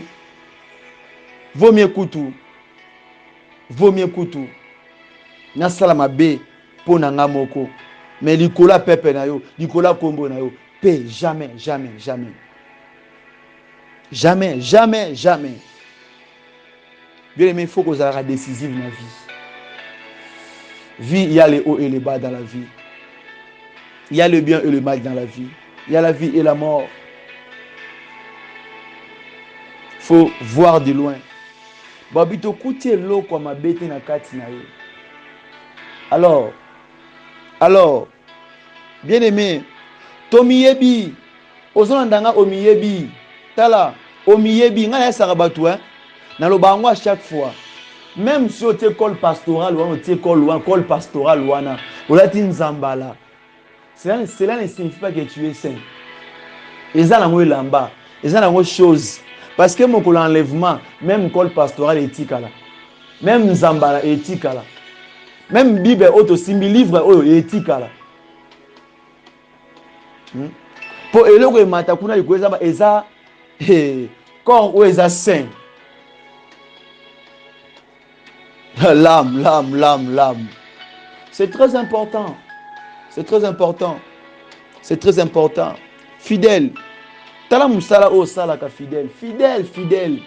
Vaut mieux Koutou. Vaut mieux Koutou. Na salama be pour nanga moko. Mais l'ikola pepe na yo, l'ikola combo na yo, paix jamais, jamais, jamais. Jamais, jamais, jamais. Bien aimé, il faut que ça soit décisif dans la vie. Vie, il y a les hauts et les bas dans la vie. Il y a le bien et le mal dans la vie. Il y a la vie et la mort. Il faut voir de loin. Babito kouti l'eau comme ma bête na kati na yo. Alors, bien aimé, Tomiyebi, Ozonandanga Omiyebi, Tala, Omiyebi, nga ya sarabatu, na lo bango à chaque fois. Même si on t'école pastorale ou on t'école pastorale ou on a Zambala. Cela ne signifie pas que tu es saint. Et ça, c'est lamba. Et ça, c'est chose. Parce que mon enlèvement, même école pastorale est éthique là. Même Zambala est éthique là. Même Bible auto simbi livre est éthique là. Pour élève et matakuna il koza eza corps ou eza saint. L'âme. C'est très important. C'est très important. C'est très important. Fidèle. Tala musala o sala ka fidèle. Fidèle.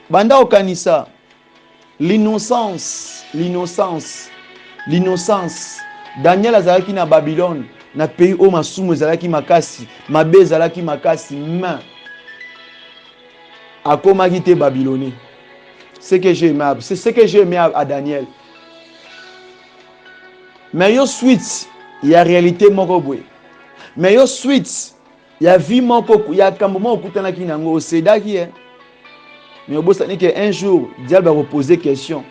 Banda okanisa. L'innocence. Daniel azalaki na Babylone, na pays où masumu azalaki makasi, mabe azalaki makasi, main. Akomaki te babylonais. C'est ce que j'ai aimé à Daniel. Mais yo suite, il y a réalité moko boy. Mais yo suite, il y a vie moko, il y a kambomo okutana ki nango osedaki hein. Mais au bout ça n'est qu'un jour, diable va reposer question.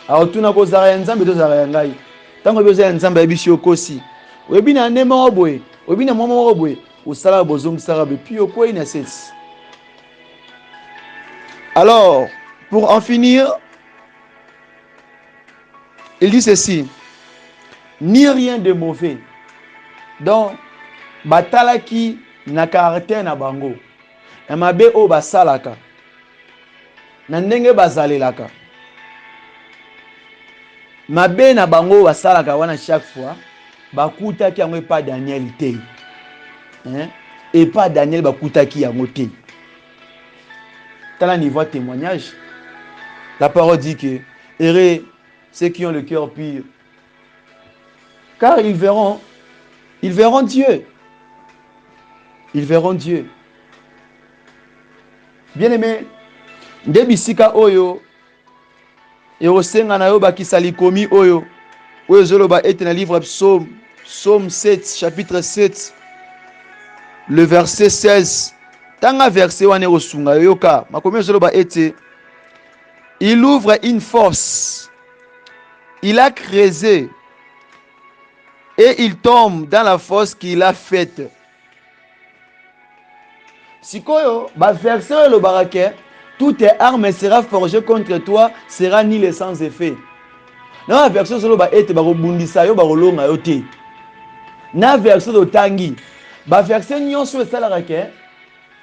Alors tout na ko zara nzambe to zara ngai. Tango bezo nzambe bishi okosi. Webi na nema boy, webi na momo boy, osala bozong sarabe puis okoi na sets. Alors, pour en finir, il dit ceci, ni rien de mauvais. Donc, batalaki na caractère na bango. Na mabe o basalaka. Na ndenge bazalelaka. Mabe na bango basalaka wana chaque fois, bakutaki yango pas Daniel te. Hein? Et pas Daniel bakutaki yango te. Dans le niveau de témoignage, la parole dit que heureux ceux qui ont le cœur pur, car ils verront Dieu. Ils verront Dieu. Bien aimé, debisika oyo, et au senga na yo bakisali komi oyo zoloba ete na livre Psaume 7, chapitre 7, le verset 16. Tanga verset wane osunga yoka makomi zoloba ete il ouvre une fosse, il a creusé et il tombe dans la fosse qu'il a faite. Sikoyo ba verset le barake, toute arme sera forgée contre toi sera nul et sans effet. Na verset zoloba ete ba robundisa yo ba rolonga yo te. Na verset do tangi ba verset nyonso esala ke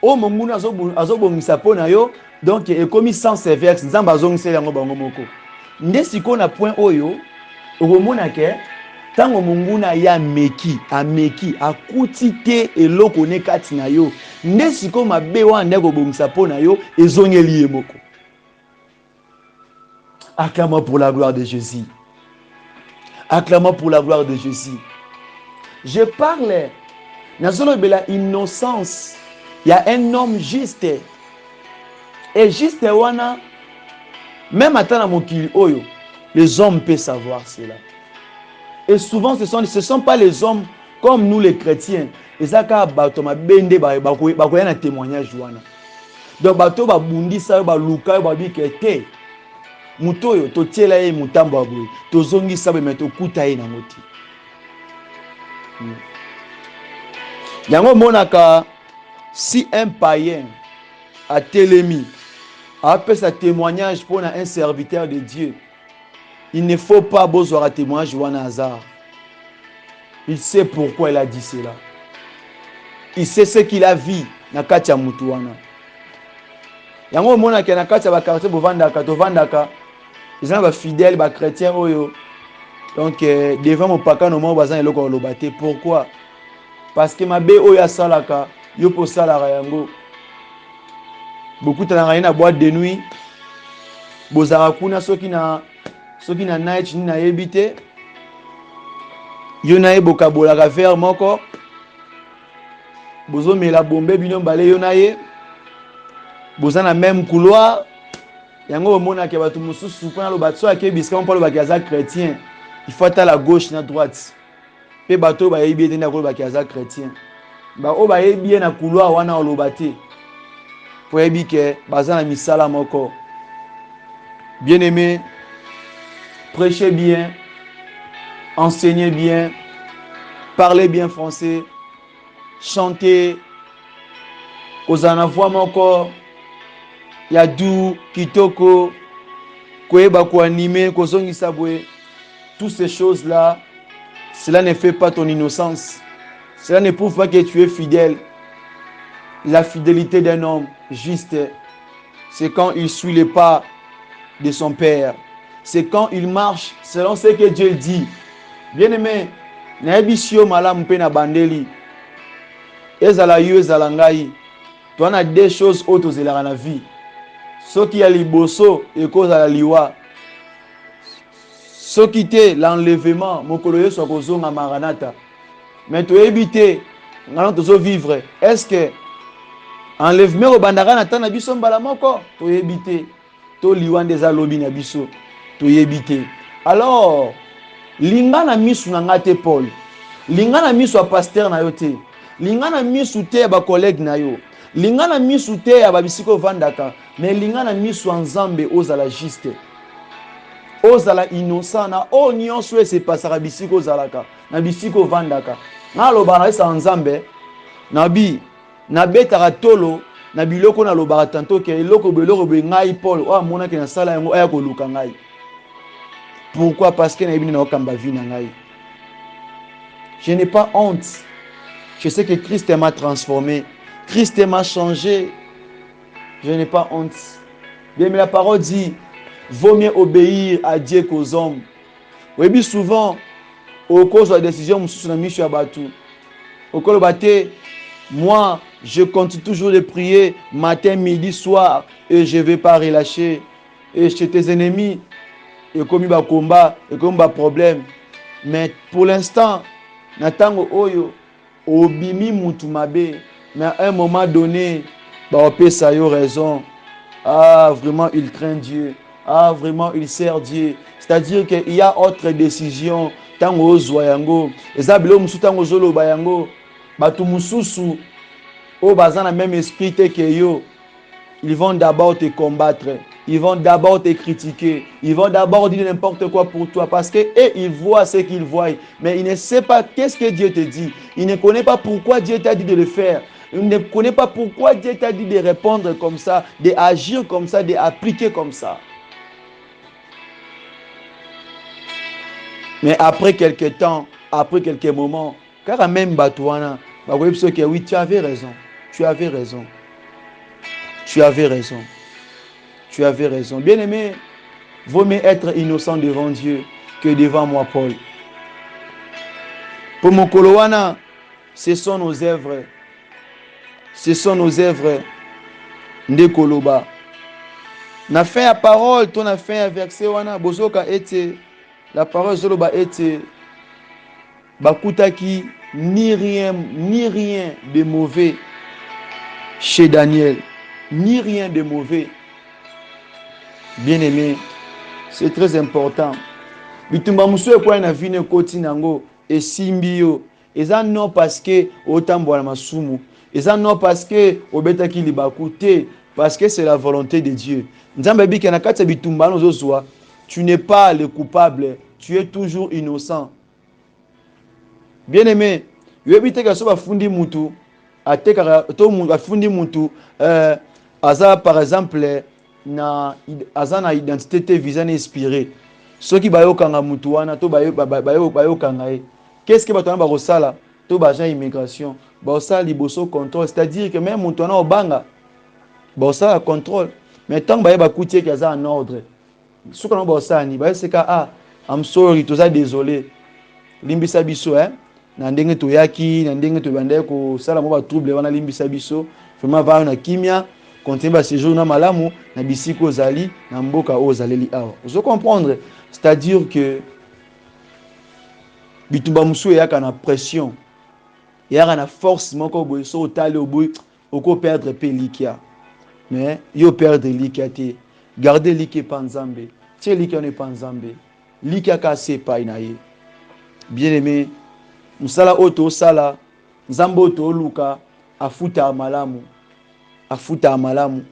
o monguna azobongisa pona yo donc ekomi sans verse nzamba azongisela yango bango moko nde siko na point oyo okomona ke tango monguna ya ameki akuti te eloko ne kati na yo nde siko mabe wana nde kobongisa pona yo ezongeli ye moko. Acclamons pour la gloire de Jésus. Acclamons pour la gloire de Jésus. Je parle nazolo bela innocence. Il y a un homme juste. Et juste wana, même à Tanamokili Oyo, les hommes peuvent savoir cela. Et souvent, ce ne sont pas les hommes comme nous les chrétiens. Et ça, quand Batoma Bende, il un témoignage. Donc, Bato Babundi, ça, Baluka, Babikete. mutoyo totiela ye mutambo aboye tozongisa boye me tokuta ye nango te. Yango monaka si un païen a telemi a fait sa témoignage pour un serviteur de Dieu, il ne faut pas besoin de témoignage ou un hasard. Il sait pourquoi il a dit cela. Il sait ce qu'il a vu na kati ya mutu wana. Yango monaka na kati ya ba quartier bovandaka tovandaka ils ba fidèles ba chrétiens oyo. Donc devant mon paka no mo bazan eloko lobate. Pourquoi? Parce que mabe oyo asalaka yo po salaka yango. Beaucoup de na boîte de nuit. Bozara kuna soki na night ni na yebite. Yo na eboka bolaka vers moko. Bozo mela bombe bino mbale yo na ye. Boza na même couloir. Yango omona ke batu mususu pona lo batso akebiska on parle ba kaza chrétien. Il faut à la gauche na droite. Pe bato ba yebi ete na ko ba kaza chrétien. Ba o ba yebi na couloir wana olobate. Pour yebi ke baza na misala moko. Bien-aimé, prêchez bien, enseignez bien, parlez bien français, chantez, aux voix moko, yadu, kitoko, koeba ko animé, kozongi sabwe, toutes ces choses-là, cela ne fait pas ton innocence. Cela ne prouve pas que tu es fidèle. La fidélité d'un homme juste, c'est quand il suit les pas de son père. C'est quand il marche selon ce que Dieu dit. Bien-aimé, naebisio malamu pe na bandeli. Ezala yo ezala ngai. Tu as des choses autres de la vie. Ce qui a liboso et cause à la liwa. Ce qui était l'enlèvement, mokolo yo so kozonga maranata. Mais tu éviter, ngana tozo vivre. Est-ce que enlèvement au bandara na tana biso mbala moko to éviter. To liwan des alobi na biso to yebite. Alors linga na misu na ngate Paul, linga na misu a pasteur na yo te, linga na misu te ba collègue na yo, linga na misu te ba bisiko vandaka, mais linga na misu nzambe ozala juste, ozala innocent na o nyonso se pasara bisiko zalaka na bisiko vandaka na lobana esa nzambe na bi na betaka tolo na biloko na lobaka tanto ke eloko beloko be ngai Paul o amona ke na sala yango aya ko luka ngai. Pourquoi? Parce que na ibini na okamba vie na ngai. Je n'ai pas honte. Je sais que Christ m'a transformé. Christ m'a changé. Je n'ai pas honte. Bien, mais la parole dit vaut mieux obéir à Dieu qu'aux hommes. Oui, souvent au cause de la décision mususu na mishu abatu. Au col bate moi, je continue toujours de prier matin, midi, soir et je ne vais pas relâcher. Et chez tes ennemis, et comme il y a combat, et comme il y a problème. Mais pour l'instant, natango oyo, obimi mutumabe, mais à un moment donné, on peut ça y raison. Ah, vraiment, il craint Dieu. Ah, vraiment, il sert Dieu. C'est-à-dire qu'il y a autre décision. Tango zoyango, ezabilo musu tango zolo bayango. Batu mususu au bazan la même esprit que yo, ils vont d'abord te combattre, ils vont d'abord te critiquer, ils vont d'abord dire n'importe quoi pour toi parce que eux, ils voient ce qu'ils voient, mais ils ne savent pas qu'est-ce que Dieu te dit. Ils ne connaissent pas pourquoi Dieu t'a dit de le faire. Ils ne connaissent pas pourquoi Dieu t'a dit de répondre comme ça, d'agir comme ça, d'appliquer comme ça. Mais après quelques temps, après quelques moments, car même Batouana, oui, tu avais raison. Tu avais raison. Tu avais raison. Tu avais raison. Bien-aimé, vaut mieux être innocent devant Dieu que devant moi, Paul. Pour mon Kolowana, ce sont nos œuvres. Ce sont nos œuvres. Nde Koloba. Na fait la parole, ton a fait un verset wana bozoka ete la parole zoloba ete bakutaki ni rien de mauvais chez Daniel, ni rien de mauvais. Bien-aimé, c'est très important. Bitumba musu ekwa na vine koti nango esimbi yo. Eza non parce que otambo na masumu. Eza non parce que obetaki libaku te, parce que c'est la volonté de Dieu. Nzambe bi ke na kati bitumba no zo tu n'es pas le coupable, tu es toujours innocent. Bien aimé, yebi te ka so ba fundi mutu ateka to mu ba fundi mutu aza par exemple na aza na identité te visa na inspiré. Soki bayokanga mutu wana to bayokanga ye. Qu'est-ce que batona ba kosala? To ba agent immigration. Ba osala liboso contrôle, c'est-à-dire que même mutu wana obanga ba osala contrôle. Mais tant ba kutie ki aza en ordre. Soki na ba osala ni ba seka I'm sorry, to za désolé. Limbisa biso na ndenge toyaki na ndenge tobandaki kosala mo ba trouble wana limbisa biso vraiment va na kimia continuer ba séjour na malamu na bisiko ozali na mboka ozaleli awa. Vous comprendre, c'est-à-dire que bitumba musu yaka na pression yaka na force moko boy so otali oboy oko perdre pe likia, mais yo perdre likia te, garder likia pa nzambe, tie likia ne pa nzambe, likia ka se pa inaye. Bien aimé, musala oto sala nzambe oto luka afuta malamu, afuta malamu,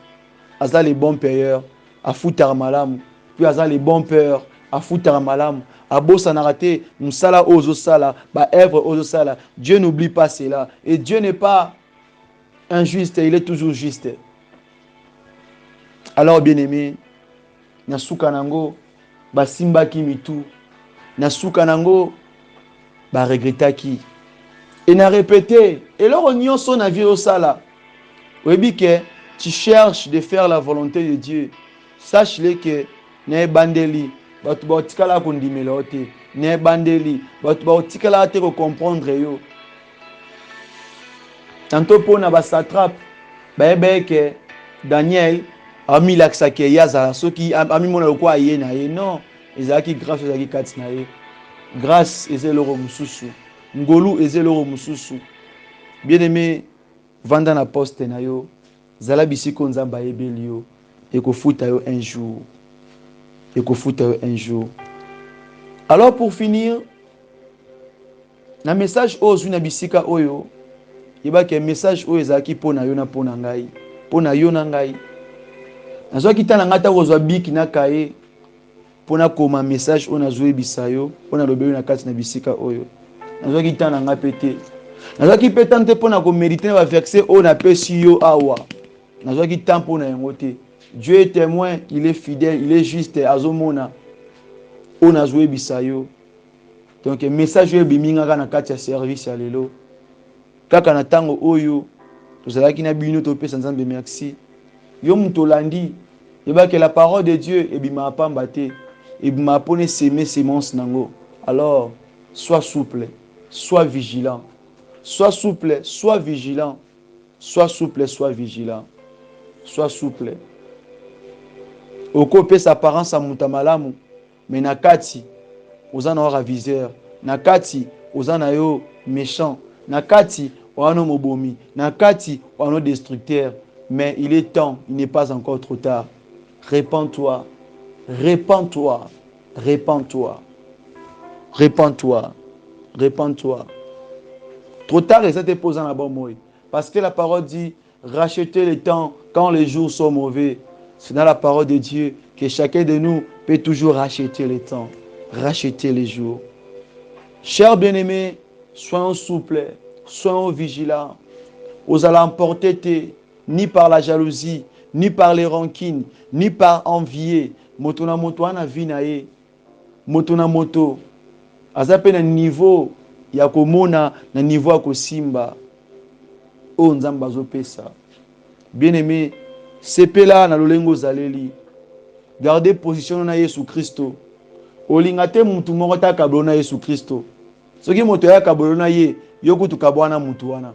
aza les bons payeurs, afuta malamu, puis aza les bons payeurs, afuta malamu, abosa na raté musala ozo sala ba œuvre ozo sala. Dieu n'oublie pas cela et Dieu n'est pas injuste, il est toujours juste. Alors bien aimé, na suka nango ba simba ki mitu, na suka nango ba regretaki et n'a répété et leur oignon son avis au sala. Oui que tu cherches de faire la volonté de Dieu, sache-le que ne bandeli batu ba otikala kondimela ote, ne bandeli batu ba otikala te ko comprendre yo. Tantôt pour na ba satrape ba que Daniel a mis l'accent que yaza ceux qui a mis mon quoi yé na yé non, ezaki grâce ezaki kati na yé. Grâce ezeloro mususu, ngolu ezeloro mususu. Bien aimé, vanda na poste na yo, zala bisiko nzamba ebeli yo, ekofuta yo un jour. Ekofuta yo un jour. Alors pour finir, na message ozu na bisika oyo, yeba ke message oyo ezaki pona yo na pona ngai, pona yo na ngai. Nazo kitana ngata kozwa biki na kaye. Pona koma message on a joué bisayo on a lobé na kati na bisika oyo nazo kitana nga pété nazo ki pétante pona ko mériter na verset on a pesi yo awa nazo kitana pona ngote. Dieu est témoin, il est fidèle, il est juste azomona on a joué bisayo. Donc message yo biminga na kati ya service ya lelo kaka na tango oyo tozalaki na bino to pesa nzambe merci yo mutolandi yeba que la parole de Dieu ebima pamba te et m'a ponné s'aimer sémence nango. Alors, sois souple, sois vigilant. Sois souple, sois vigilant. Sois souple, sois vigilant. Sois souple. Okope sa apparence à mutamalamu, mais nakati, ozana ora viseur. Nakati, ozana yo méchant. Nakati, oano mobomi. Nakati, oano destructeur. Mais il est temps, il n'est pas encore trop tard. Répands-toi. Répands-toi, répands-toi, répands-toi, répands-toi. Trop tard, et ça te pose la bonne mot. Parce que la parole dit, rachetez le temps quand les jours sont mauvais. C'est dans la parole de Dieu que chacun de nous peut toujours racheter le temps, racheter les jours. Chers bien-aimés, soyons souples, soyons vigilants. Vous allez emporter ni par la jalousie, ni par les rancines, ni par envier. Moto na moto ana vi na ye, moto na moto azape na niveau ya komona na niveau ya kosimba o nzamba azopesa. Bien aimé, sepela na lolengo zaleli, gardez position na Yesu Kristo. Olinga te mutu moko ta kabolo na Yesu Kristo. Soki moto ya kabolo na ye, yokutu kabwana mutu wana.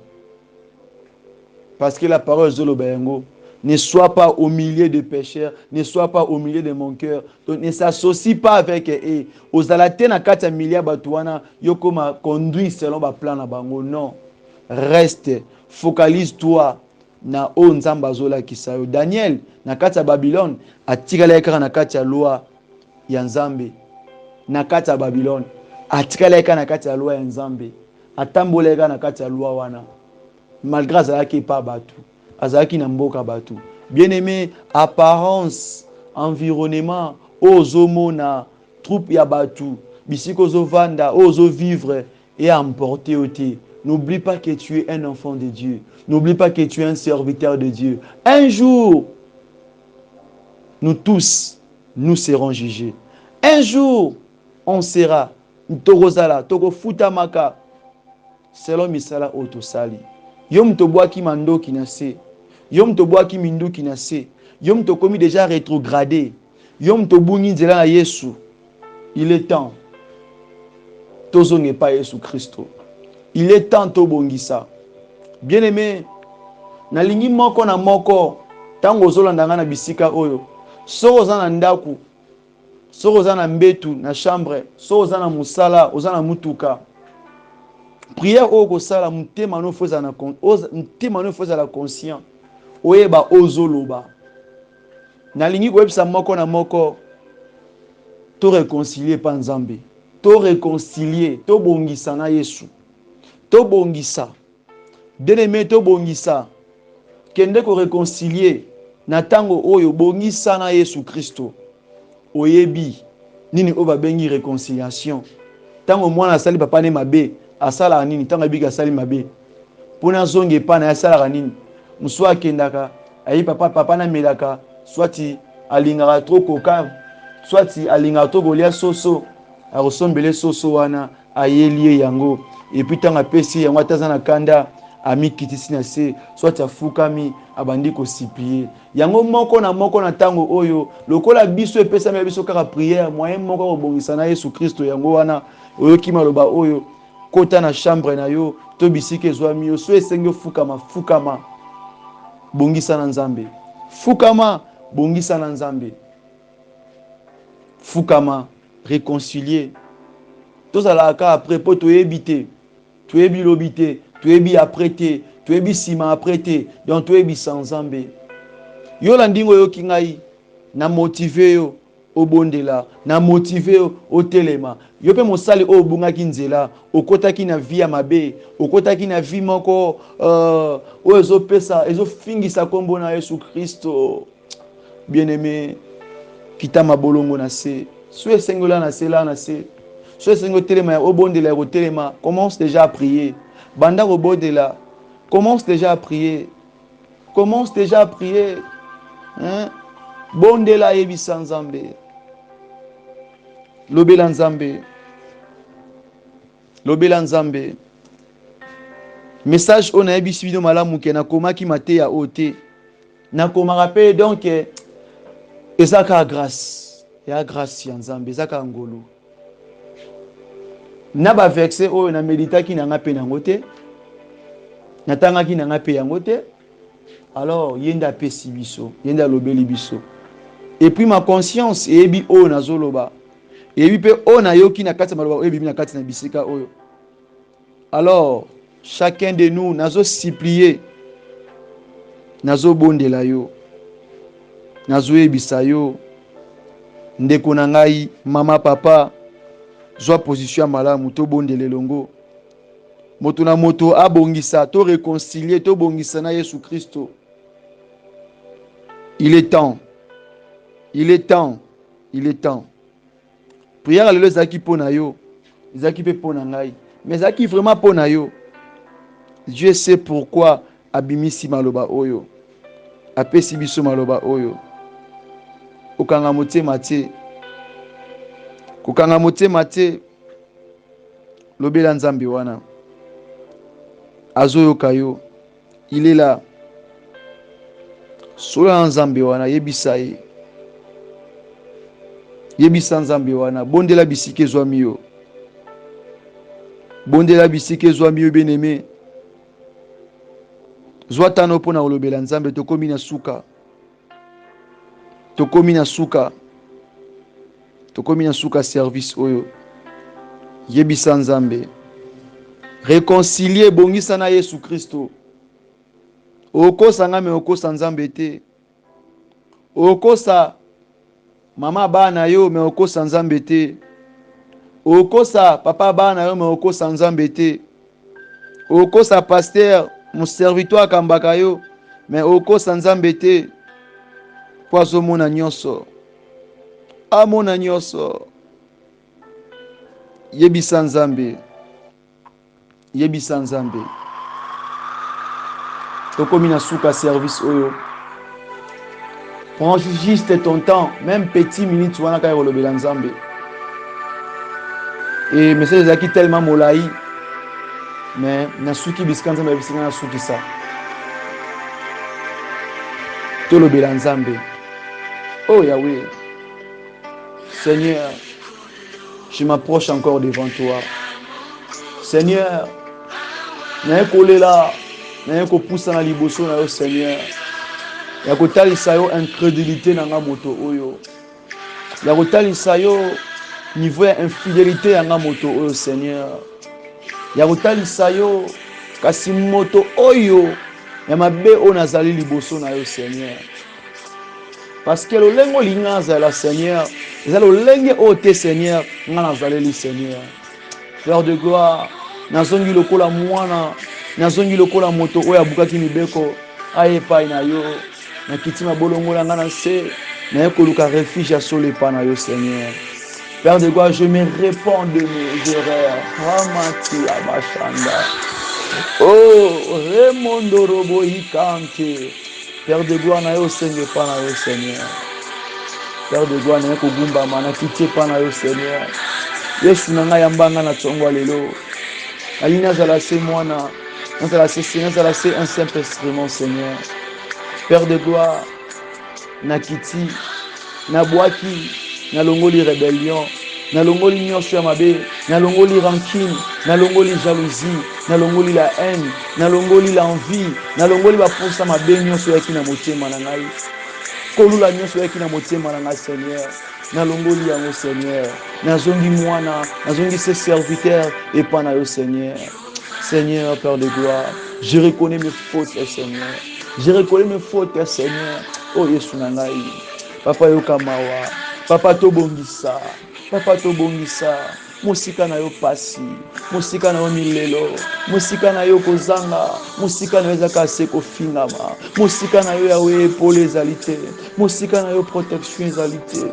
Parce que la parole zoloba yango. Ne sois pas au milieu des pécheurs, ne sois pas au milieu de mon cœur. Donc ne s'associe pas avec eux. Aux alatés na kata milia batuana, yokoma conduit selon ba plan na bango. Non. Reste, focalise-toi na o nzamba zola kisayo. Daniel na kata Babylone atikala ekara na kata loi ya nzambe. Na kata Babylone atikala ekara na kata loi ya nzambe. Atambola ekara na kata loi wana. Malgré azalaki pa batu. Azaki na mboka batu. Bien-aimé, apparence, environnement, ozomona, troupe yabatu, bisiko vanda, ozo vivre et emporter au thé. N'oublie pas que tu es un enfant de Dieu. N'oublie pas que tu es un serviteur de Dieu. Un jour, nous tous, nous serons jugés. Un jour, on sera Togozala, Togo Futamaka, selon Misala Otosali. Yom Toboa qui mando qui nase. Yom Toboa qui mindu qui nase. Yom Tokomi déjà rétrogradé. Yom Tobuni Zela na Yesu. Il est temps. Tozo n'est pas Yesu Christo. Il est temps Tobongisa. Bien-aimé, nalingi moko na moko, tango zolanda na bisika oyo. Soko za na ndaku, soko za na mbetu na chambre, soko za na musala, oza na mutuka. Prière oyo kosala mutema no foza na mutema no foza la conscient. Oyeba ozoloba. Nalingi koyebisa moko na moko to réconcilier pa Nzambe. To réconcilier, to bongisa na Yesu. To bongisa. Bien-aimé, to bongisa. Kende ko réconcilier na tango oyo bongisa na Yesu Christo. Oyebi nini oba bengi réconciliation. Tango mwana sali papa ne mabe, asala nini tango bika sali mabe. Pona zonge pa na asala nini. Muswa kendaka, ayi papa na melaka, swati alingaka trop koka, swati alingaka to golia soso, arosombele soso wana ayelie yango. Et puis tanga pesi yango atazana kanda ami kitisi na se soit afukami abandi ko sipie yango moko na tango oyo lokola biso epesa me biso kaka prière moyen moko ko bongisa na Yesu Kristo yango wana oyo kimaloba oyo kota na chambre na yo to bisike zwami yo so esenge fukama bongisa na Nzambe fukama bongisa na Nzambe fukama réconcilier tozalaka après po to ebité tu es bilobité, tu es bi apprêté, tu es bi sima apprêté, donc tu es bi sans Nzambe. Yo landingo yo kingai na motiver yo obondela, na motiver yo otelema. Yo pe mosali o bunga kinzela, okotaki na vie mabe, okotaki na vie moko o ezo pesa, ezo fingisa kombo na Yesu Kristo. Bien-aimé, kitama bolongo na se, soué sengola na se la na se. Commence déjà à prier. Banda Robodela, commence déjà à prier. Commence déjà à prier. Hein? Bondela ebi sans Nzambe. Lobela Nzambe. Lobela Nzambe. Message on a ebi suivi malamu ke na koma ki mate ya ote. Na koma rappel donc ezaka grâce. Ya grâce ya Nzambe, ezaka ngolo. Na ba verset oyo na medita ki na ngape na ngote na tanga ki na ngape ya ngote alors yenda pesi biso yenda lobeli biso et puis ma conscience ebi o na zoloba ebi pe o na yoki na kati maloba ebi na kati na bisika oyo alors chacun de nous nazo supplier nazo bondela yo nazo ebisa yo ndeko na ngai mama papa Zwa position malamu to bondele longo. Moto na moto abongisa to réconcilier to bongisa na Yesu Kristo. Il est temps. Il est temps. Il est temps. Prière alelo zaki pona yo. Zaki pe pona ngai. Mais zaki vraiment pona yo. Dieu sait pourquoi abimisi maloba oyo. Apesi biso maloba oyo. Okanga motema te. Kokanga motema te lobela Nzambe wana azoyoka yo il est là sola Nzambe wana yebisa ye yebisa Nzambe wana bondela bisike zwami yo bondela bisike zwami yo bien-aimé zwa tano pona lobela Nzambe tokomi na suka tokomi na suka service oyo yebisa Nzambe réconcilier bongisa na Yesu Kristo okosa ngame okosa Nzambe te okosa mama bana yo me okosa Nzambe te okosa papa bana yo me okosa Nzambe te okosa pasteur mon serviteur kambaka yo me okosa Nzambe te po azomona nyonso, amona nyonso. Yebisa Nzambe, yebisa Nzambe. Tokomi na suka service oyo. Prends juste ton temps, même petit minute wana kaya kolobela Nzambe. Et message ezaki tellement molai, mais nasuki bisika Nzambe bisinga nasuki ça. Tolobela Nzambe. Oh Yahweh, Seigneur, je m'approche encore devant toi. Seigneur, naye kolela, naye kopusa na liboso na yo Seigneur. Ya kotalisa yo incrédulité na nga moto oyo. Ya kotalisa yo niveau ya infidélité ya nga moto oyo Seigneur. Ya kotalisa yo kasi moto oyo ya mabe oyo nazali liboso na yo Seigneur. Parce que lolengo linga azala Seigneur, eza lolenge oyo te Seigneur, nga nazaleli Seigneur. Père de gloire, nazongi lokola mwana, nazongi lokola moto oyo abukaki mibeko ayepai na yo. Nakiti mabolongola nga na se, naye koluka refuge ya solepa na yo Seigneur. Père de gloire, je me réponds de mes erreurs. Ramati abashanda. Oh, Remondo Robo Ikante. Père de gloire, na yo senge pa na yo Seigneur. Père de gloire, naye kogumba mana kiti pa na yo Seigneur. Yesu na nga yambanga na tsongwa lelo. Alina zala se mwana, nazala se un simple instrument Seigneur. Père de gloire, nakiti, nabwaki, nalongoli rébellion, nalongoli nyonso ya mabe, nalongoli rancune, nalongoli jalousie, nalongoli la haine, nalongoli l'envie, nalongoli baposa mabe nyonso yaki na motema na ngai. Kolula nyonso yaki na motema na ngai Seigneur. Nalongoli yango Seigneur. Nazongi mwana, nazongi ses serviteurs et pas na yo Seigneur. Seigneur, Père de gloire, je reconnais mes fautes Seigneur. Je reconnais mes fautes, Seigneur. Oh, Yesu nangai. Papa yoka mawa. Papa to bongisa. Papa to bongisa. Musika na yo pasi. Musika na yo milelo. Musika na yo kozanga. Musika na yo ezaka seko fingama. Musika na yo yawe épaules ezalité. Musika na yo protection ezalité.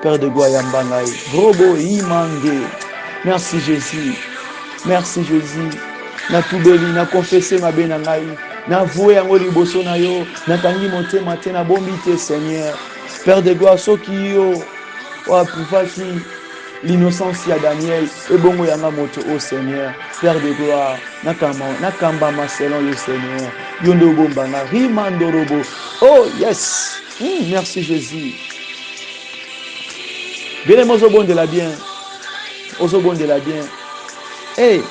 Père de gloire yambangai. Grobo imande. Merci Jésus. Merci Jésus. Na tubeli na confesser ma benangai. Na voué yango liboso na yo, na tangi motema te na bombi te Seigneur. Père de gloire, soki yo apufaki l'innocence ya Daniel et bongo yanga moto au Seigneur. Père de gloire, nakamba selon le Seigneur. Yondo bomba na rimando robo. Oh yes. Merci Jésus. Bien mozo bon de la bien. Ozo bon de la bien. Hey.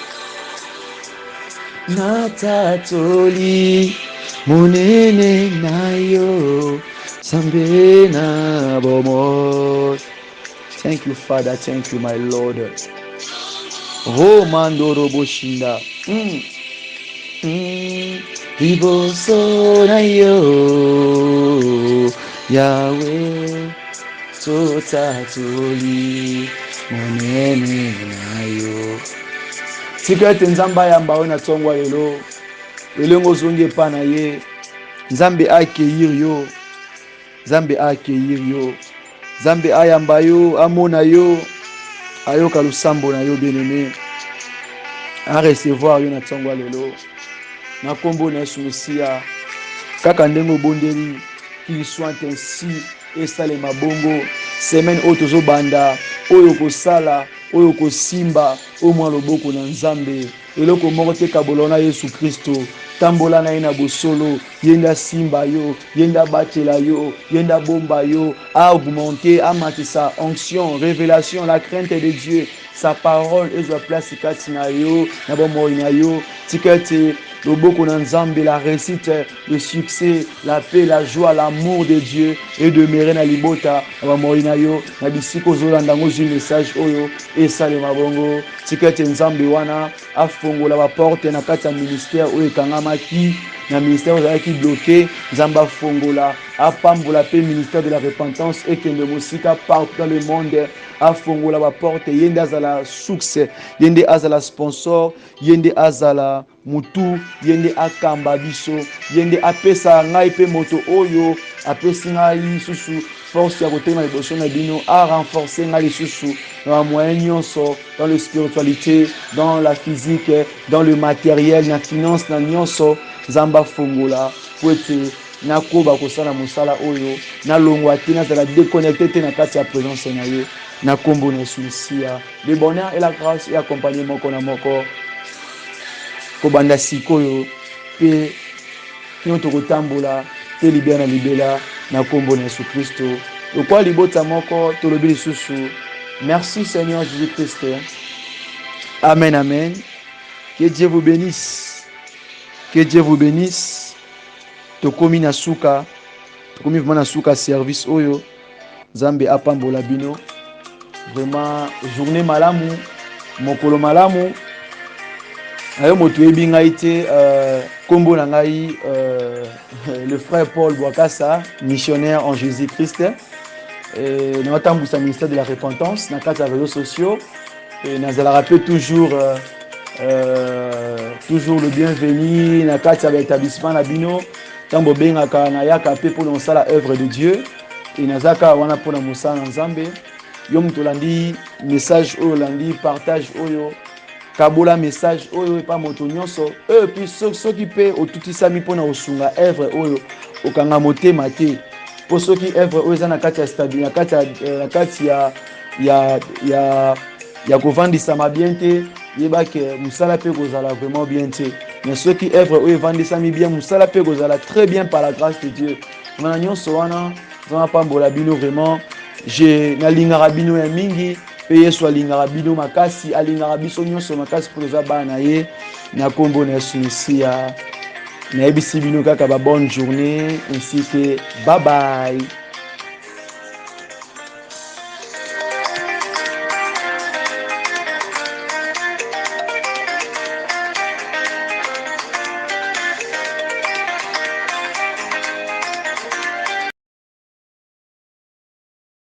Natatoli monene nayo sambe na bomo. Thank you Father, thank you my Lord. Romando roboshinda. Liboso na yo Yahweh totatoli monene nayo. Tika ete Nzambe ayamba oyo na tsongwa lelo elengo zongi epa na ye. Nzambe accueillir yo, Nzambe accueillir yo, Nzambe ayamba yo, amona yo, ayoka lusambo na yo bien-aimé, a recevoir yo na tsongwa lelo na kombo na Yesu Mesia. Kaka ndenge obondeli qu'il soit ainsi esalema bongo semaine oyo tozobanda oyo kosala oyo kosimba o mwa loboko na Nzambe eloko moko te kabola na Yesu Kristo. Tambola na ye na bosolo, yenda simba yo, yenda batela yo, yenda bomba yo, a augmenter, a matisa onction, révélation, la crainte de Dieu, sa parole ezwa place kati na yo, na bomoi na yo, tikete loboko na Nzambe, la réussite, le succès, la paix, la joie, l'amour de Dieu et demeurer na libota na bomoi na yo, na bisiko zolanda ngozi message oyo esalema bongo. Tikete Nzambe wana afongola ba porte na kati ya ministère oyo ekangamaki na ministère ozalaki bloqué. Nzambe afongola apambola pe ministère de la repentance ekende mosika partout dans le monde. Afongola ba porte yende azala succès, yende azala sponsor, yende azala mutu, yende akamba biso, yende apesa ngai pe moto oyo apesi ngai lisusu force ya kotelema liboso na bino, a renforcer ngai lisusu dans la moyen nyonso, dans la spiritualité, dans la physique, dans le matériel, na finance na nyonso, nzambe afongola po ete nakoba kosala mosala oyo nalongwa te nazala déconnecté te na kati ya présence na ye na kombo na Yesu Mesia. Le bonheur et la grâce et accompagner moko na moko kobanda sikoyo pe kino tokotambola te libela na libela na kombo na Yesu Kristo. Lokwa libota moko tolobi lisusu. Merci Seigneur Jésus-Christ. Amen, amen. Que Dieu vous bénisse. Que Dieu vous bénisse. Tokomi na suka. Tokomi vraiment na suka service oyo. Zambe apambola bino. Vraiment journée malamu. Mokolo malamu. Ayo moto yebi ngai te kombo na ngai le frère Paul Bouakassa, missionnaire en Jésus-Christ. Nous avons le ministère de la repentance dans les réseaux sociaux et nous allons rappeler toujours le bienvenu dans l'établissement Labino tant que bien pour lancer l'œuvre de Dieu et nous allons pour la Moussa Nzambe yom tolandi message olandi partage oyo kabola message oyo pas moto nyonso et puis ceux qui paient au tout sami pour na osunga œuvre oyo okanga motema te. Pour ceux qui œuvrent aux na kati ya stabilité na kati ya kovandisa bien te yeba ke musala pe kozala vraiment bien te, mais ceux qui œuvrent aux vandisa bien musala pe kozala très bien par la grâce de Dieu. Mana nyonso wana zama pambola bino vraiment je na lingara bino ya mingi pe Yesu alingara bino makasi alingara biso nyonso makasi pour za bana ye na kombo na Yesu Mesia. Bonne journée ainsi que bye bye.